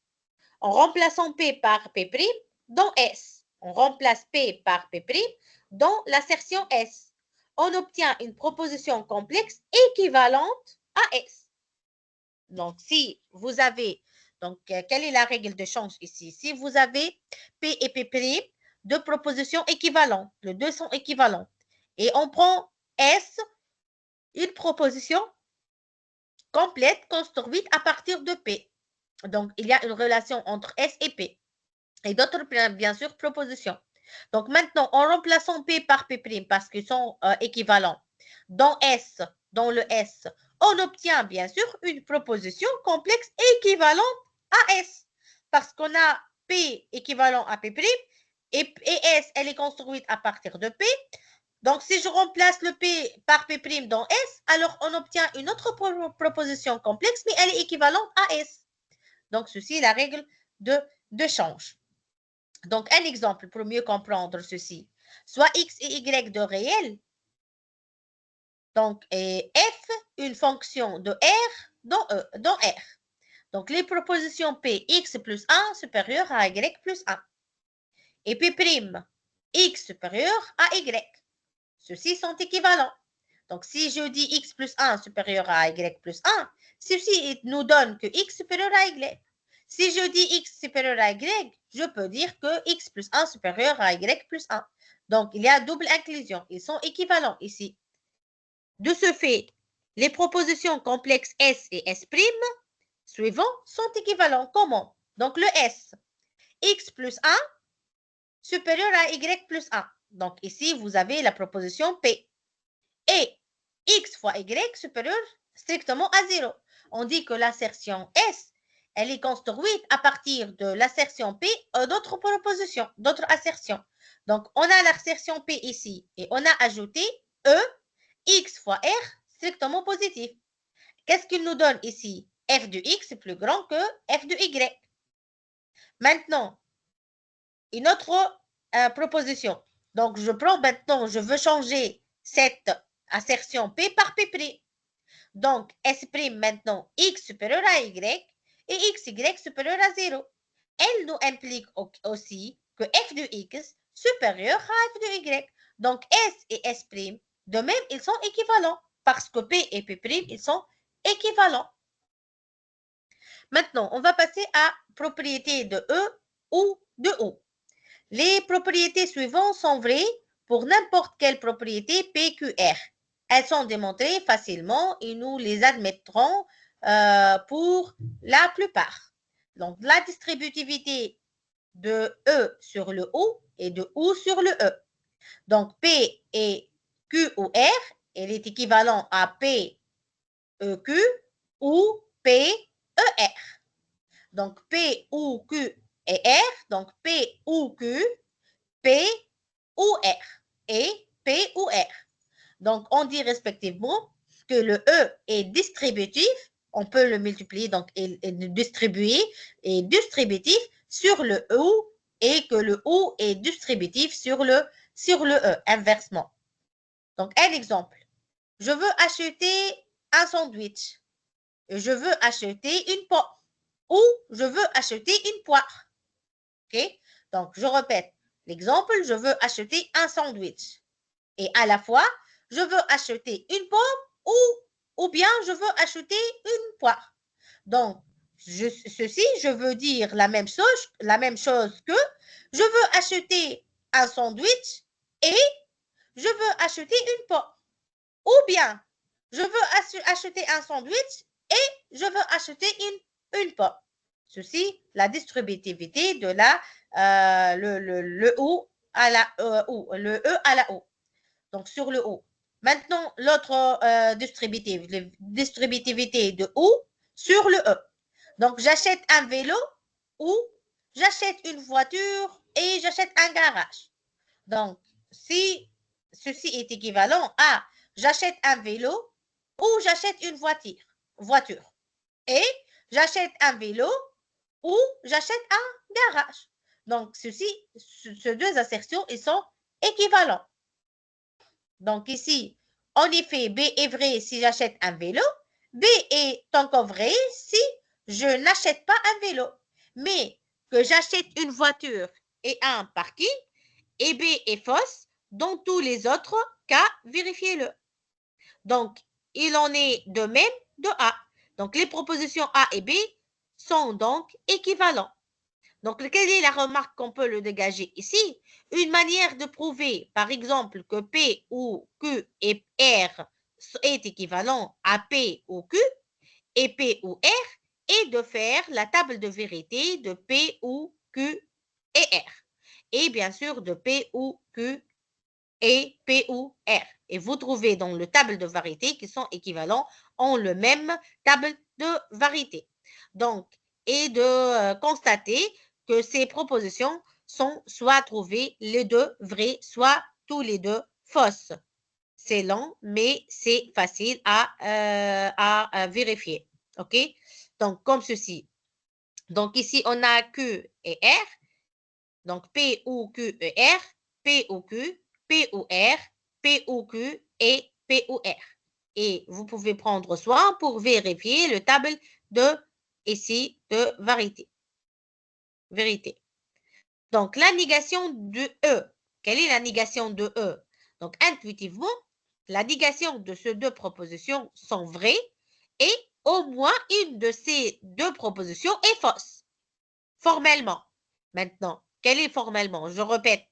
En remplaçant P par P' dans S. On remplace P par P' dans l'assertion S. On obtient une proposition complexe équivalente à S. Donc, si vous avez, donc, quelle est la règle de change ici? Si vous avez P et P', deux propositions équivalentes, les deux sont équivalents, et on prend S, une proposition complète construite à partir de P. Donc, il y a une relation entre S et P. Et d'autres, bien sûr, propositions. Donc, maintenant, en remplaçant P par P', parce qu'ils sont équivalents, dans le S, on obtient, bien sûr, une proposition complexe équivalente à S. Parce qu'on a P équivalent à P', et S, elle est construite à partir de P. Donc, si je remplace le P par P' dans S, alors on obtient une autre proposition complexe, mais elle est équivalente à S. Donc, ceci est la règle de change. Donc, un exemple pour mieux comprendre ceci. Soit X et Y de réel, donc et F, une fonction de R dans R. Donc, les propositions P, X plus 1 supérieur à Y plus 1. Et P', X supérieur à Y. Ceux-ci sont équivalents. Donc, si je dis X plus 1 supérieur à Y plus 1, ceci nous donne que X supérieur à Y. Si je dis X supérieur à Y, je peux dire que X plus 1 supérieur à Y plus 1. Donc, il y a double inclusion. Ils sont équivalents ici. De ce fait, les propositions complexes S et S' suivants sont équivalents. Comment? Donc, le S, X plus 1 supérieur à Y plus 1. Donc, ici, vous avez la proposition P. Et X fois Y supérieur strictement à 0. On dit que l'assertion S, elle est construite à partir de l'assertion P d'autres propositions, d'autres assertions. Donc, on a l'assertion P ici et on a ajouté E, X fois R strictement positif. Qu'est-ce qu'il nous donne ici? F de X est plus grand que F de Y. Maintenant, une autre proposition. Donc, je prends maintenant, je veux changer cette assertion P par P'. Donc, S' maintenant, X supérieur à Y et XY supérieur à 0. Elle nous implique aussi que F de X supérieur à F de Y. Donc, S et S', de même, ils sont équivalents parce que P et P', ils sont équivalents. Maintenant, on va passer à propriété de E ou de O. Les propriétés suivantes sont vraies pour n'importe quelle propriété PQR. Elles sont démontrées facilement et nous les admettrons pour la plupart. Donc, la distributivité de E sur le O et de O sur le E. Donc, P et Q ou R, elle est équivalent à P, E, Q ou P, E, R. Donc, P ou Q et R, donc P ou Q, P ou R et P ou R. Donc, on dit respectivement que le E est distributif, on peut le multiplier donc et distribuer et distributif sur le O et que le OU est distributif sur le E, inversement. Donc, un exemple. Je veux acheter un sandwich. Je veux acheter une pomme. Ou je veux acheter une poire. OK? Donc, je répète l'exemple. Je veux acheter un sandwich. Et à la fois, je veux acheter une pomme ou bien je veux acheter une poire. Donc, je veux dire la même chose que je veux acheter un sandwich et je veux acheter une pomme. Ou bien, je veux acheter un sandwich et je veux acheter une pomme. Ceci, la distributivité de le OU à la OU, le E à la O. Donc, sur le OU. Maintenant, l'autre distributivité de OU sur le E. Donc, j'achète un vélo ou j'achète une voiture et j'achète un garage. Donc, si ceci est équivalent à j'achète un vélo ou j'achète une voiture. Et j'achète un vélo ou j'achète un garage. Donc, ces deux assertions, ils sont équivalents. Donc, ici, en effet, B est vrai si j'achète un vélo. B est encore vrai si je n'achète pas un vélo. Mais que j'achète une voiture et un parking, et B est fausse dans tous les autres cas, vérifiez-le. Donc, il en est de même de A. Donc, les propositions A et B sont donc équivalents. Donc, quelle est la remarque qu'on peut le dégager ici? Une manière de prouver, par exemple, que P ou Q et R est équivalent à P ou Q et P ou R est de faire la table de vérité de P ou Q et R. Et bien sûr, de P ou Q et P ou R. Et vous trouvez dans le table de vérité qui sont équivalents en le même table de vérité. Donc, et de constater que ces propositions sont soit trouvées les deux vraies, soit tous les deux fausses. C'est long, mais c'est facile à vérifier. OK? Donc, comme ceci. Donc, ici, on a Q et R. Donc, P ou Q et R, P ou Q, P ou R, P ou Q et P ou R. Et vous pouvez prendre soin pour vérifier le table de ici de vérité. Donc, la négation de E. Quelle est la négation de E? Donc, intuitivement, la négation de ces deux propositions sont vraies et au moins une de ces deux propositions est fausse. Formellement. Maintenant, quelle est formellement? Je répète,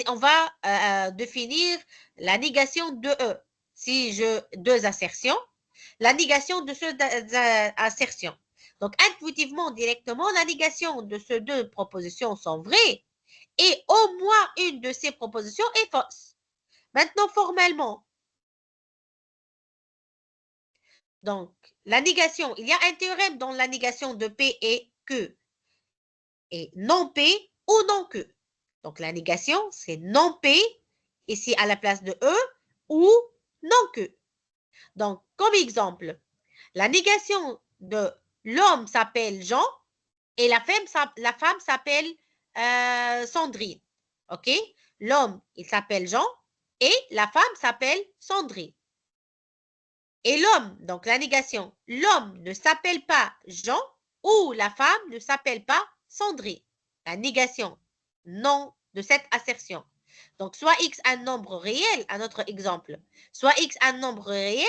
on va définir la négation de E. Si je deux assertions, la négation de ces assertions. Donc, intuitivement, directement, la négation de ces deux propositions sont vraies et au moins une de ces propositions est fausse. Maintenant, formellement. Donc, la négation, il y a un théorème dans la négation de P et Q. Et non P ou non Q. Donc, la négation, c'est non P, ici à la place de E, ou non Q. Donc, comme exemple, la négation de l'homme s'appelle Jean et la femme s'appelle Sandrine. OK? L'homme, il s'appelle Jean et la femme s'appelle Sandrine. Et l'homme, donc la négation, l'homme ne s'appelle pas Jean ou la femme ne s'appelle pas Sandrine. La négation, non de cette assertion. Donc, soit X un nombre réel, à notre exemple, soit X un nombre réel,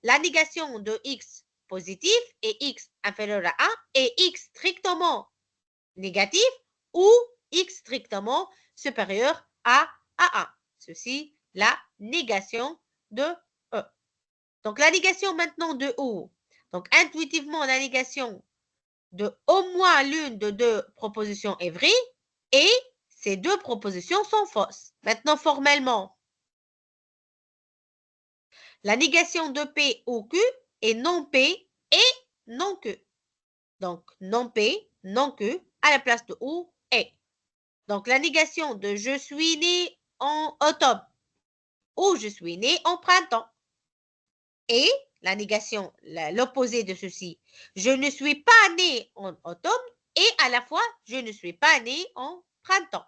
la négation de X positif et X inférieur à 1 est X strictement négatif ou X strictement supérieur à 1. Ceci, la négation de E. Donc, la négation maintenant de O. Donc, intuitivement, la négation de au moins l'une de deux propositions est vraie et ces deux propositions sont fausses. Maintenant, formellement, la négation de P ou Q est non P et non Q. Donc, non P, non Q, à la place de O est. Donc, la négation de je suis né en octobre ou je suis né en printemps. Et la négation, l'opposé de ceci, je ne suis pas né en automne et à la fois, je ne suis pas né en printemps.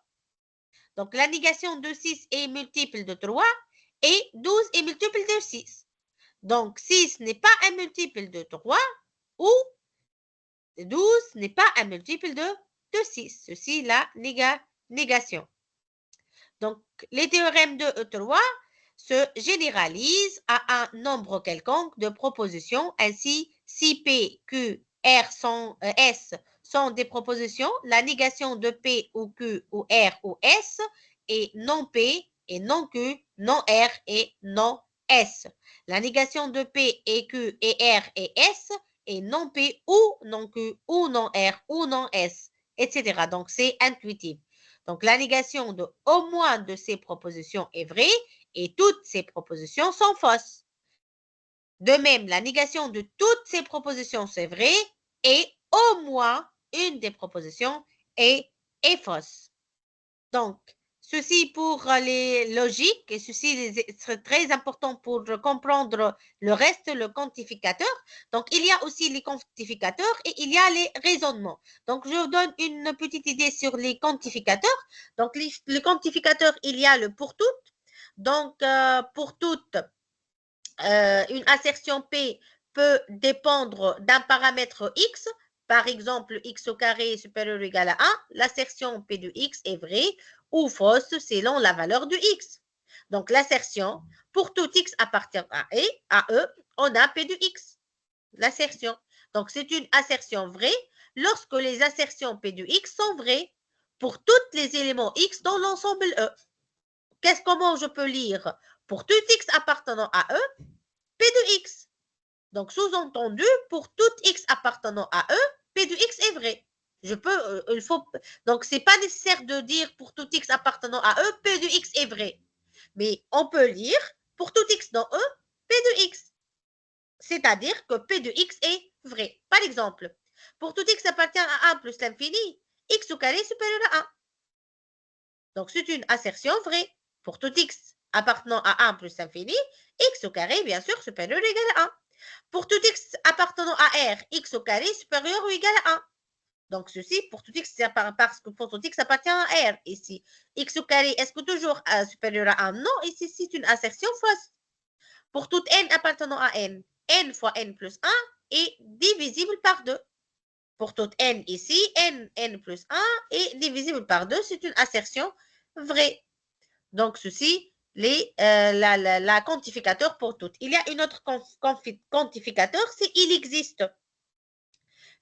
Donc, la négation de 6 est multiple de 3 et 12 est multiple de 6. Donc, 6 n'est pas un multiple de 3 ou 12 n'est pas un multiple de 6. Ceci, la négation. Donc, les théorèmes de E3 se généralisent à un nombre quelconque de propositions. Ainsi, si P, Q, R S sont des propositions, la négation de P ou Q ou R ou S est non P et non Q, non R et non S. La négation de P et Q et R et S est non P ou non Q ou non R ou non S, etc. Donc, c'est intuitif. Donc, la négation de au moins de ces propositions est vraie et toutes ces propositions sont fausses. De même, la négation de toutes ces propositions, c'est vrai et au moins une des propositions est fausse. Donc, ceci pour les logiques et ceci serait très important pour comprendre le reste, le quantificateur. Donc, il y a aussi les quantificateurs et il y a les raisonnements. Donc, je vous donne une petite idée sur les quantificateurs. Donc, les quantificateurs, il y a le pour toutes. Donc, pour toutes, une assertion P peut dépendre d'un paramètre X. Par exemple, x au carré est supérieur ou égal à 1. L'assertion P de x est vraie ou fausse selon la valeur de x. Donc, l'assertion, pour tout x appartient à E, on a P de x. L'assertion. Donc, c'est une assertion vraie lorsque les assertions P de x sont vraies pour tous les éléments x dans l'ensemble E. Comment je peux lire? Pour tout x appartenant à E, P de x. Donc, sous-entendu, pour tout x appartenant à E, P de x est vrai. Donc, ce n'est pas nécessaire de dire pour tout x appartenant à E, P de x est vrai. Mais on peut lire pour tout x dans E, P de x. C'est-à-dire que P de x est vrai. Par exemple, pour tout x appartient à 1 plus l'infini, x au carré est supérieur à 1. Donc, c'est une assertion vraie. Pour tout x appartenant à 1 plus l'infini, x au carré est bien sûr supérieur ou égal à 1. Pour tout x appartenant à R, x au carré est supérieur ou égal à 1. Donc, ceci, pour tout x, parce que pour tout x appartient à R. Ici, x au carré, est-ce que toujours supérieur à 1? Non, ici, c'est une assertion fausse. Pour tout n appartenant à n fois n plus 1 est divisible par 2. Pour tout n ici, n plus 1 est divisible par 2. C'est une assertion vraie. Donc, ceci, la quantificateur pour toutes. Il y a une autre quantificateur, c'est il existe.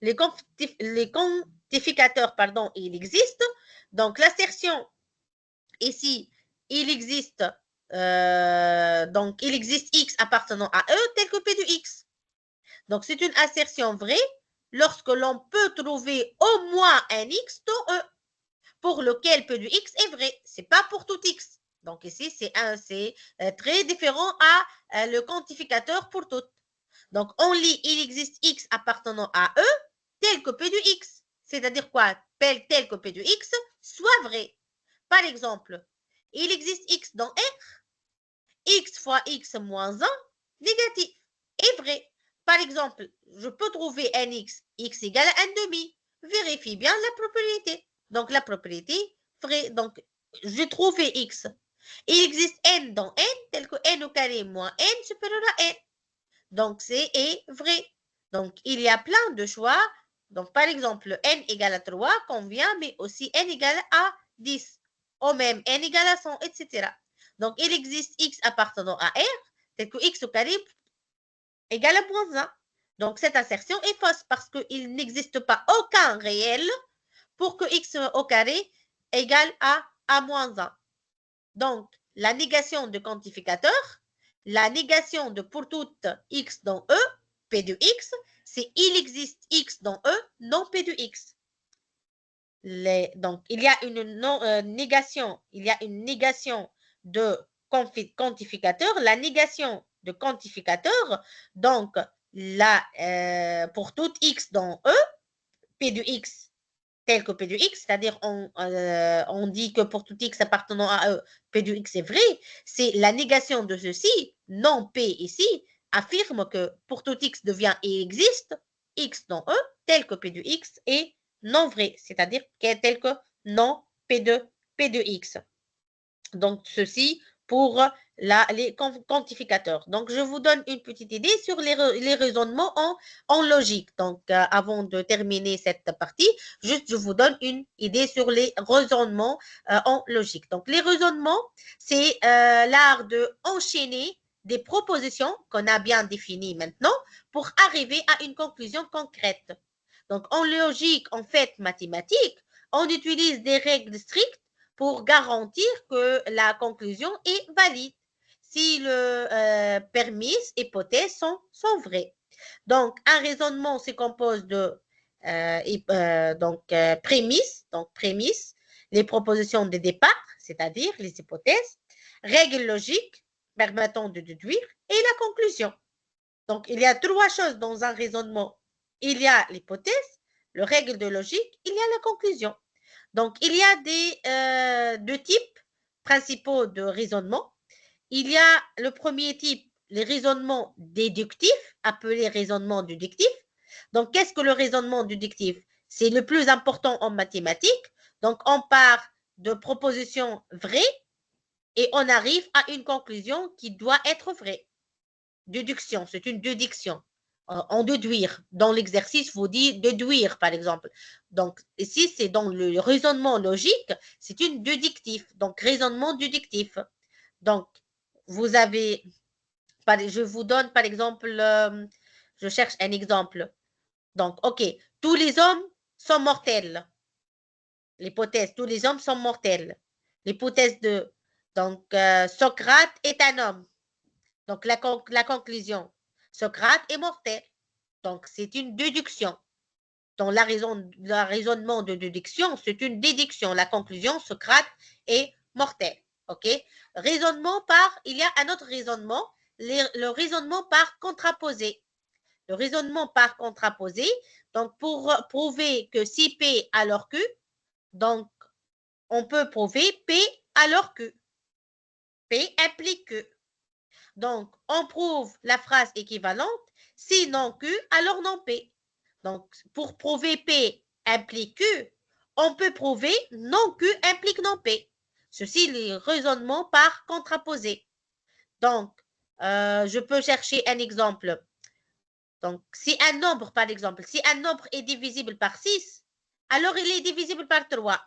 Les quantificateurs, pardon, il existe. Donc, l'assertion, ici, il existe, donc, il existe x appartenant à E tel que P de x. Donc, c'est une assertion vraie lorsque l'on peut trouver au moins un x dans E, pour lequel P de x est vrai. Ce n'est pas pour tout x. Donc, ici, c'est très différent à le quantificateur pour tout. Donc, on lit il existe x appartenant à E tel que P de x. C'est-à-dire quoi? Tel que P de x soit vrai. Par exemple, il existe x dans R, x fois x moins 1, négatif, est vrai. Par exemple, je peux trouver un x égale à 1 demi. Vérifie bien la propriété. Donc, la propriété vraie. Donc, j'ai trouvé x. Il existe n dans n, tel que n au carré moins n supérieur à n. Donc, c'est vrai. Donc, il y a plein de choix. Donc, par exemple, n égale à 3 convient, mais aussi n égale à 10. Ou même n égale à 100, etc. Donc, il existe x appartenant à R, tel que x au carré égale à moins 1. Donc, cette assertion est fausse parce qu'il n'existe pas aucun réel pour que x au carré égale à moins 1. Donc, la négation de quantificateur, la négation de pour tout x dans E, P de x, c'est il existe x dans E, non P de x. Donc, il y a une négation de quantificateur. La négation de quantificateur, donc, pour tout x dans E, P de x tel que P de x, c'est-à-dire on dit que pour tout x appartenant à E, P de x est vrai, c'est la négation de ceci, non P ici, affirme que pour tout x devient et existe, x dans E, tel que P de x est non vrai, c'est-à-dire tel que non P de X. Donc, ceci pour les quantificateurs. Donc, je vous donne une petite idée sur les raisonnements en logique. Donc, avant de terminer cette partie, juste je vous donne une idée sur les raisonnements en logique. Donc, les raisonnements, c'est l'art de enchaîner des propositions qu'on a bien définies maintenant pour arriver à une conclusion concrète. Donc, en logique, en fait, mathématique, on utilise des règles strictes pour garantir que la conclusion est valide si le prémices, hypothèses sont vraies. Donc, un raisonnement se compose de prémices, les propositions de départ, c'est-à-dire les hypothèses, règles logiques permettant de déduire et la conclusion. Donc, il y a trois choses dans un raisonnement. Il y a l'hypothèse, le règle de logique, il y a la conclusion. Donc, il y a deux types principaux de raisonnement. Il y a le premier type, les raisonnements déductifs, appelés raisonnement déductif. Donc, qu'est-ce que le raisonnement déductif? C'est le plus important en mathématiques. Donc, on part de propositions vraies et on arrive à une conclusion qui doit être vraie. Déduction, c'est une déduction. En déduire. Dans l'exercice, vous dites déduire, par exemple. Donc, ici, c'est dans le raisonnement logique, c'est une déductif. Donc, raisonnement déductif. Donc, vous avez, je vous donne, par exemple, je cherche un exemple. Donc, OK, tous les hommes sont mortels. L'hypothèse, tous les hommes sont mortels. L'hypothèse de, donc, Socrate est un homme. Donc, la conclusion, Socrate est mortel. Donc, c'est une déduction. Dans le raisonnement de déduction, c'est une déduction. La conclusion, Socrate est mortel. OK? Raisonnement par, il y a un autre raisonnement, le raisonnement par contraposé. Le raisonnement par contraposé, donc pour prouver que si P alors Q, donc on peut prouver P alors Q. P implique Q. Donc, on prouve la phrase équivalente. Si non Q, alors non P. Donc, pour prouver P implique Q, on peut prouver non Q implique non P. Ceci est le raisonnement par contraposé. Donc, je peux chercher un exemple. Donc, si un nombre, par exemple, si un nombre est divisible par 6, alors il est divisible par 3.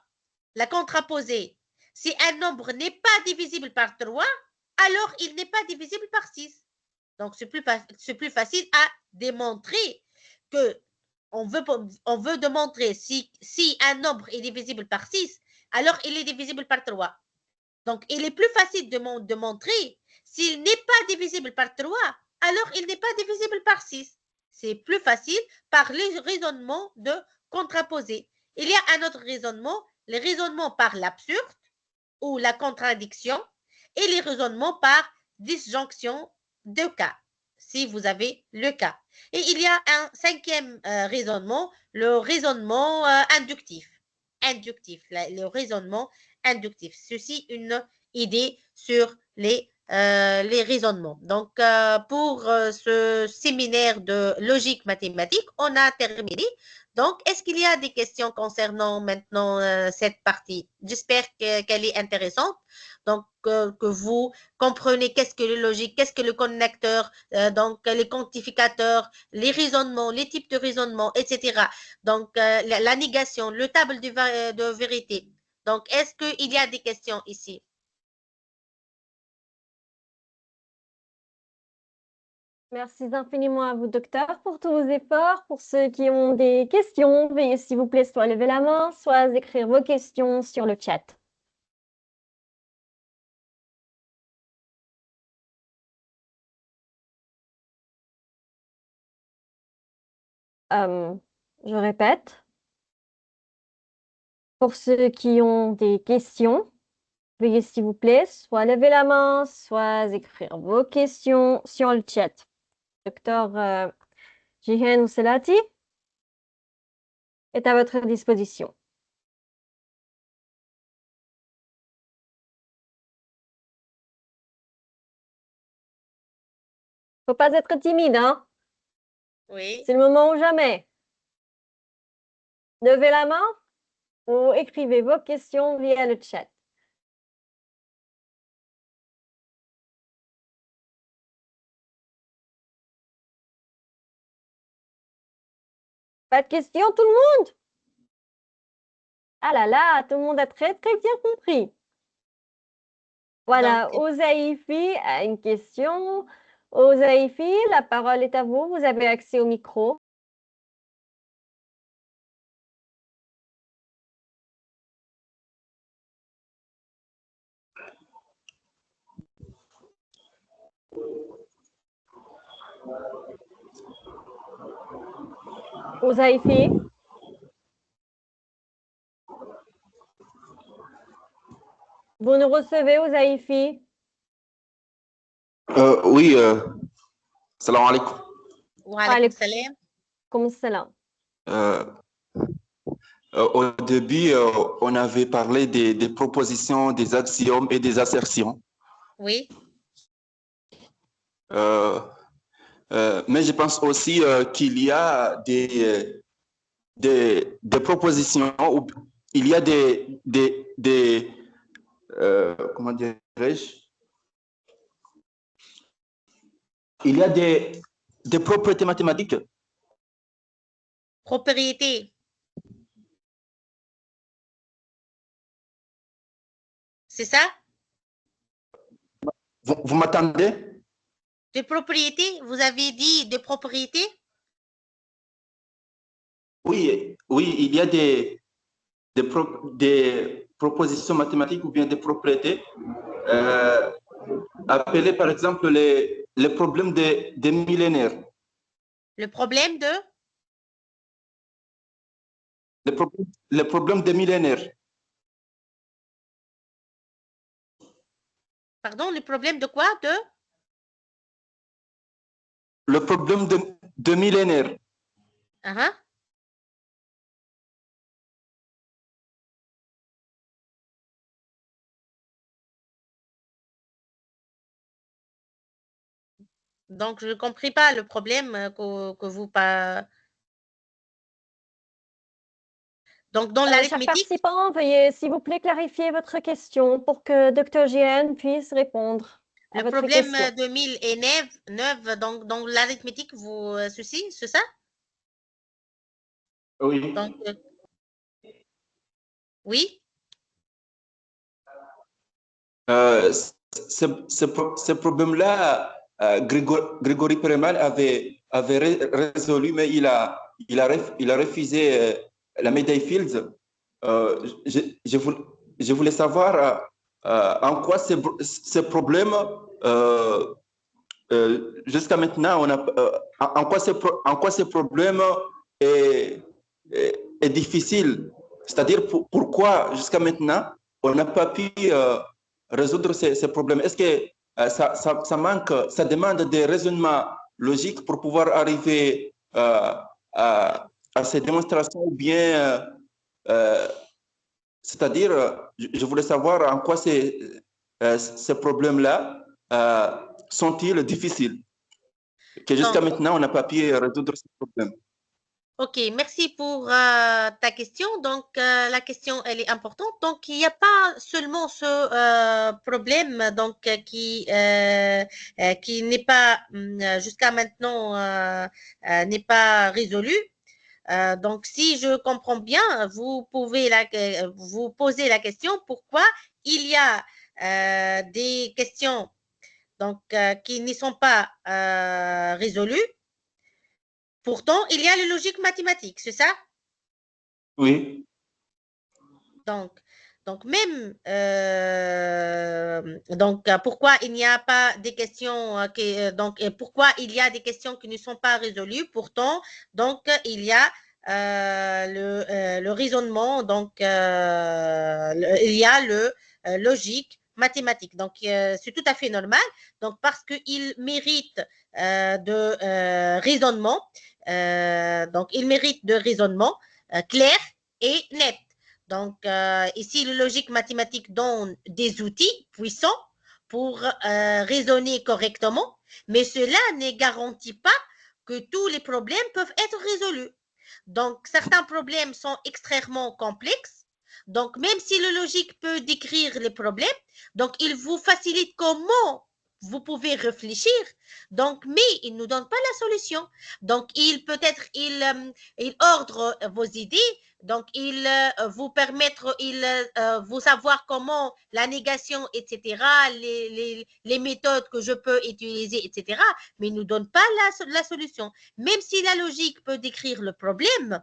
La contraposée, si un nombre n'est pas divisible par 3, alors il n'est pas divisible par 6. Donc, c'est plus facile à démontrer que on veut démontrer si un nombre est divisible par 6, alors il est divisible par 3. Donc, il est plus facile de montrer s'il n'est pas divisible par 3, alors il n'est pas divisible par 6. C'est plus facile par les raisonnements de contraposé. Il y a un autre raisonnement, le raisonnement par l'absurde ou la contradiction et les raisonnements par disjonction de cas, si vous avez le cas. Et il y a un cinquième raisonnement, le raisonnement inductif. Le raisonnement inductif. Ceci une idée sur les raisonnements. Donc, pour ce séminaire de logique mathématique, on a terminé. Donc, est-ce qu'il y a des questions concernant maintenant cette partie? J'espère qu'elle est intéressante. Donc, que vous comprenez qu'est-ce que le logique, qu'est-ce que le connecteur, donc les quantificateurs, les raisonnements, les types de raisonnements, etc. Donc, la négation, le table de vérité. Donc, est-ce qu'il y a des questions ici? Merci infiniment à vous, docteur, pour tous vos efforts. Pour ceux qui ont des questions, veuillez s'il vous plaît soit lever la main, soit écrire vos questions sur le chat. Euh, je répète, pour ceux qui ont des questions, veuillez s'il vous plaît soit lever la main, soit écrire vos questions sur le chat. Docteur Jihen Ousselati est à votre disposition. Faut pas être timide, hein? Oui. C'est le moment ou jamais. Levez la main ou écrivez vos questions via le chat. Pas de questions, tout le monde? Ah là là, tout le monde a très très bien compris. Voilà, Donc, Ozaïfi a une question. Ozaïfi, la parole est à vous. Vous avez accès au micro. Ozaïfi, vous nous recevez, Ozaïfi? Oui, salam alaikum. wa alaykum salam. Comme cela. Au début, on avait parlé des propositions, des axiomes et des assertions. Oui. Mais je pense aussi qu'il y a des propositions, où il y a comment dirais-je? Il y a des propriétés mathématiques. Propriété. C'est ça? Vous m'attendez? Des propriétés? Vous avez dit des propriétés? Oui, oui, il y a des propositions mathématiques ou bien des propriétés appelées par exemple les problèmes des millénaires. Le problème de? Les problèmes des millénaires. Pardon, le problème de quoi? De? Le problème de millénaires. Uh-huh. Donc, je ne compris pas le problème que vous pas. Donc, dans Chers l'arithmétique, participants, veuillez s'il vous plaît clarifier votre question pour que Dr. Jian puisse répondre à le votre problème question. de 1000 et 9, donc dans l'arithmétique, vous ceci, c'est ça? Oui. Donc, oui. Ce problème-là, Grégory Perelman avait résolu, mais il a refusé la médaille Fields. Je voulais savoir en quoi ce problème, jusqu'à maintenant, en quoi ce problème est, est difficile. C'est-à-dire pourquoi jusqu'à maintenant, on n'a pas pu résoudre ces problèmes. Est-ce que ça manque, ça demande des raisonnements logiques pour pouvoir arriver à ces démonstrations ou bien, c'est-à-dire, je voulais savoir en quoi ces problèmes-là sont-ils difficiles, que jusqu'à Donc, maintenant, on n'a pas pu résoudre ces problèmes. OK, merci pour ta question. Donc, la question, elle est importante. Donc, il n'y a pas seulement ce problème donc, qui n'est pas, jusqu'à maintenant, n'est pas résolu. Donc, si je comprends bien, vous posez la question pourquoi il y a des questions donc, qui ne sont pas résolues. Pourtant, il y a les logiques mathématiques, c'est ça? Oui. Donc même, pourquoi il n'y a pas des questions, pourquoi il y a des questions qui ne sont pas résolues? Pourtant, donc, il y a le raisonnement, donc, il y a le logique mathématique. Donc, c'est tout à fait normal. Donc, parce qu'il mérite de raisonnement, donc, il mérite de raisonnement clair et net. Donc, ici, le logique mathématique donne des outils puissants pour raisonner correctement, mais cela ne garantit pas que tous les problèmes peuvent être résolus. Donc, certains problèmes sont extrêmement complexes Donc, même si le logique peut décrire les problèmes, donc il vous facilite comment vous pouvez réfléchir, donc, mais il ne nous donne pas la solution. Donc, il ordre vos idées, donc il vous permettre, vous savoir comment la négation, etc., les méthodes que je peux utiliser, etc., mais il ne nous donne pas la solution. Même si la logique peut décrire le problème,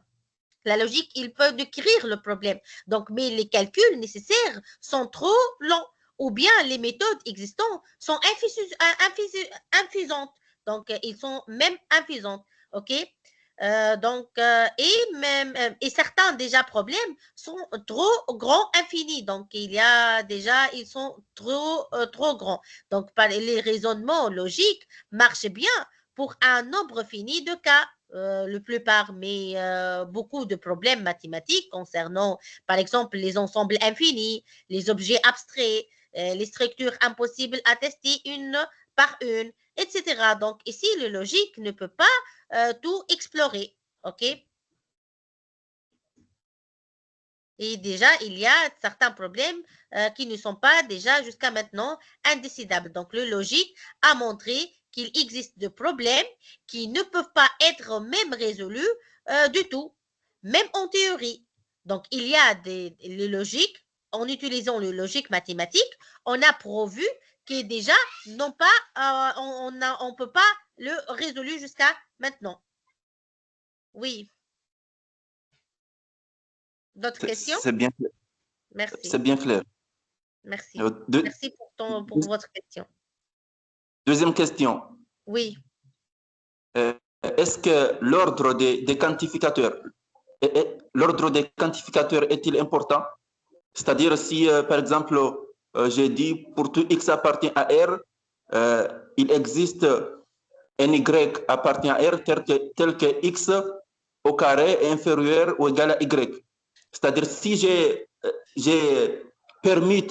la logique, il peut décrire le problème. Donc, mais les calculs nécessaires sont trop longs ou bien les méthodes existantes sont infusantes. Donc, ils sont même infusantes. OK? Et certains déjà problèmes sont trop grands, infinis. Donc, ils sont trop grands. Donc, les raisonnements logiques marchent bien pour un nombre fini de cas. Le plupart, mais beaucoup de problèmes mathématiques concernant, par exemple, les ensembles infinis, les objets abstraits, les structures impossibles à tester une par une, etc. Donc, ici, le logique ne peut pas tout explorer. OK? Et déjà, il y a certains problèmes qui ne sont pas déjà jusqu'à maintenant indécidables. Donc, le logique a montré qu'il existe des problèmes qui ne peuvent pas être même résolus du tout, même en théorie. Donc, il y a les logiques, en utilisant le logique mathématique, on a prouvé que déjà, non pas, on ne peut pas le résoudre jusqu'à maintenant. Oui. D'autres questions? C'est bien, Merci. c'est bien clair. Merci. Deux- Merci pour votre question. Deuxième question. Oui. Est-ce que l'ordre des quantificateurs est-il important? C'est-à-dire si, par exemple, j'ai dit pour tout x appartient à R, il existe un y appartient à R tel que x au carré est inférieur ou égal à y. C'est-à-dire si j'ai permis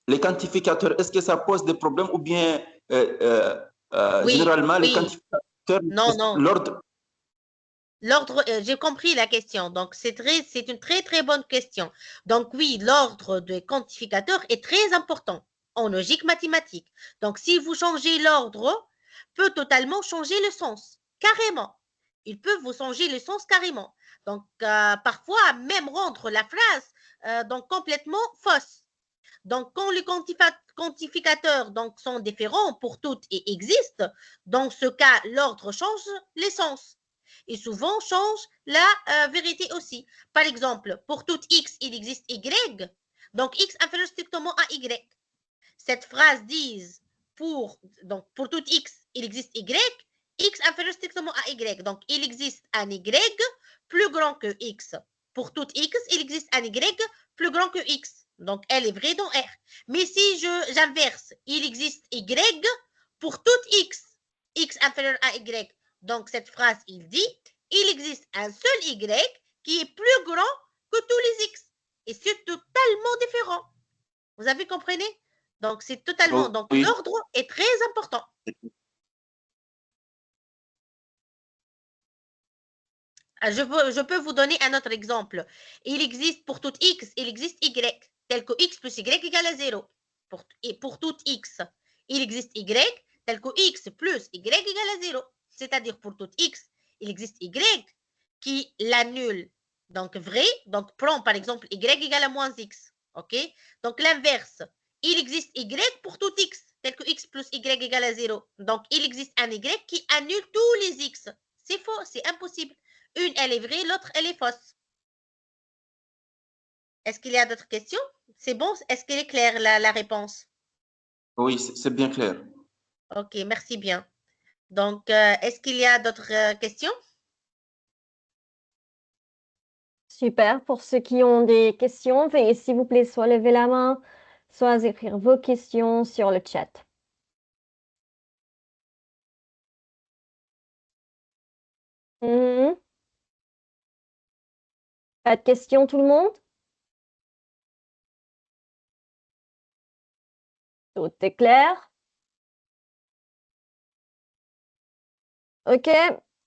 les quantificateurs, est-ce que ça pose des problèmes ou bien Oui, généralement les oui. quantificateurs, Non, non. l'ordre. L'ordre, j'ai compris la question. Donc, c'est une très, très bonne question. Donc, oui, l'ordre des quantificateurs est très important en logique mathématique. Donc, si vous changez l'ordre, peut totalement changer le sens, carrément. Il peut vous changer le sens carrément. Donc, parfois, même rendre la phrase donc complètement fausse. Donc, quand les quantificateurs donc, sont différents pour toutes et existent, dans ce cas, l'ordre change l'essence et souvent change la vérité aussi. Par exemple, pour tout x, il existe y, donc x inférieur strictement à y. Cette phrase dit donc pour tout x, il existe y, x inférieur strictement à y. Donc, il existe un y plus grand que x. Pour tout x, il existe un y plus grand que x. Donc, elle est vraie dans R. Mais si j'inverse, il existe y pour tout x, x inférieur à y. Donc, cette phrase, il dit, il existe un seul y qui est plus grand que tous les x. Et c'est totalement différent. Vous avez compris? Donc, c'est totalement. Donc, Oui. l'ordre est très important. Je peux vous donner un autre exemple. Il existe pour tout x, il existe y, tel que x plus y égale à 0. Et pour tout x, il existe y, tel que x plus y égale à 0. C'est-à-dire pour tout x, il existe y qui l'annule. Donc, vrai, donc prend par exemple y égale à moins x. OK? Donc, l'inverse, il existe y pour tout x, tel que x plus y égale à 0. Donc, il existe un y qui annule tous les x. C'est faux, c'est impossible. Une, elle est vraie, l'autre, elle est fausse. Est-ce qu'il y a d'autres questions? C'est bon? Est-ce qu'elle est claire, la réponse? Oui, c'est bien clair. OK, merci bien. Donc, est-ce qu'il y a d'autres questions? Super. Pour ceux qui ont des questions, veuillez s'il vous plaît soit lever la main, soit écrire vos questions sur le chat. Pas de questions, tout le monde? Tout est clair? OK.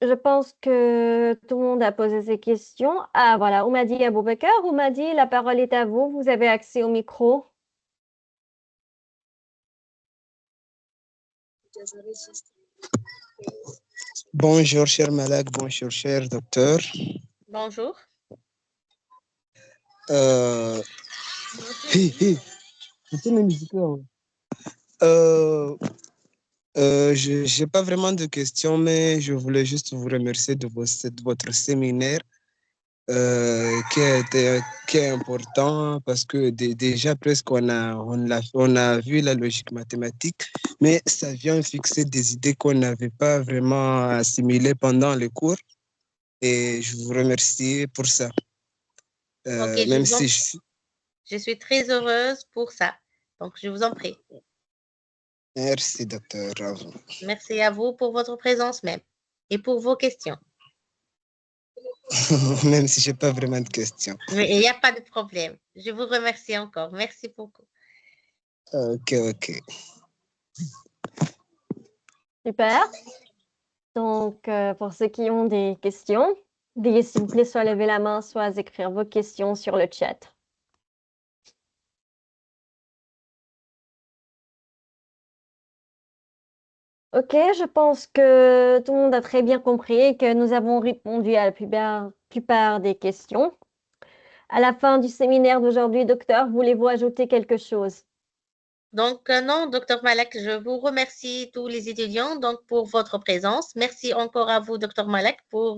je pense que tout le monde a posé ses questions. Ah, voilà, Oumadi Aboubakar. Oumadi, la parole est à vous. Vous avez accès au micro. Bonjour, cher Malak. Bonjour, cher docteur. Bonjour. Hi, hi. Je n'ai pas vraiment de questions, mais je voulais juste vous remercier de votre séminaire qui est important parce que déjà presque on a vu la logique mathématique, mais ça vient fixer des idées qu'on n'avait pas vraiment assimilées pendant les cours et je vous remercie pour ça. Ok, Même si je suis très heureuse pour ça. Donc, je vous en prie. Merci, docteur. Merci à vous pour votre présence même et pour vos questions. Même si je n'ai pas vraiment de questions. Mais il n'y a pas de problème. Je vous remercie encore. Merci beaucoup. Ok. Super. Donc, pour ceux qui ont des questions, veuillez s'il vous plaît soit lever la main, soit écrire vos questions sur le chat. Ok, je pense que tout le monde a très bien compris et que nous avons répondu à la plupart des questions. À la fin du séminaire d'aujourd'hui, docteur, voulez-vous ajouter quelque chose? Donc, non, docteur Malak, je vous remercie tous les étudiants donc, pour votre présence. Merci encore à vous, docteur Malak, pour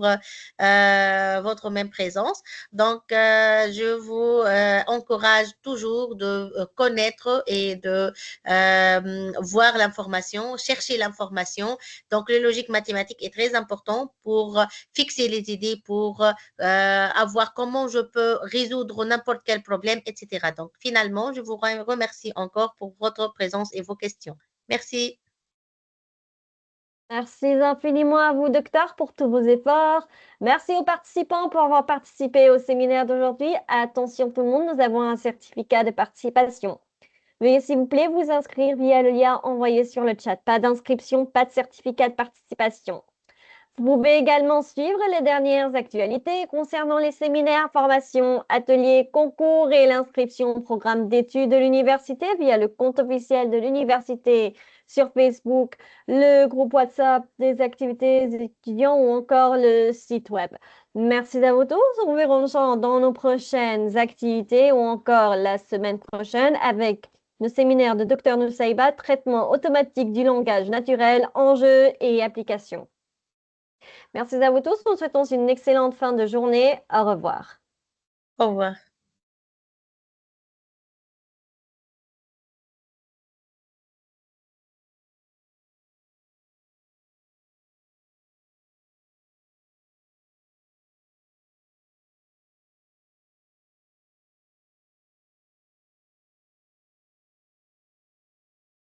votre même présence. Donc, je vous encourage toujours de connaître et de voir l'information, chercher l'information. Donc, le logique mathématique est très important pour fixer les idées, pour avoir comment je peux résoudre n'importe quel problème, etc. Donc, finalement, je vous remercie encore pour votre présence et vos questions. Merci. Merci infiniment à vous, docteur, pour tous vos efforts. Merci aux participants pour avoir participé au séminaire d'aujourd'hui. Attention tout le monde, nous avons un certificat de participation. Veuillez s'il vous plaît vous inscrire via le lien envoyé sur le chat. Pas d'inscription, pas de certificat de participation. Vous pouvez également suivre les dernières actualités concernant les séminaires, formations, ateliers, concours et l'inscription au programme d'études de l'université via le compte officiel de l'université sur Facebook, le groupe WhatsApp des activités des étudiants ou encore le site web. Merci à vous tous. On vous rejoint dans nos prochaines activités ou encore la semaine prochaine avec le séminaire de Dr Nusaïba, traitement automatique du langage naturel, enjeux et applications. Merci à vous tous. Nous souhaitons une excellente fin de journée. Au revoir. Au revoir.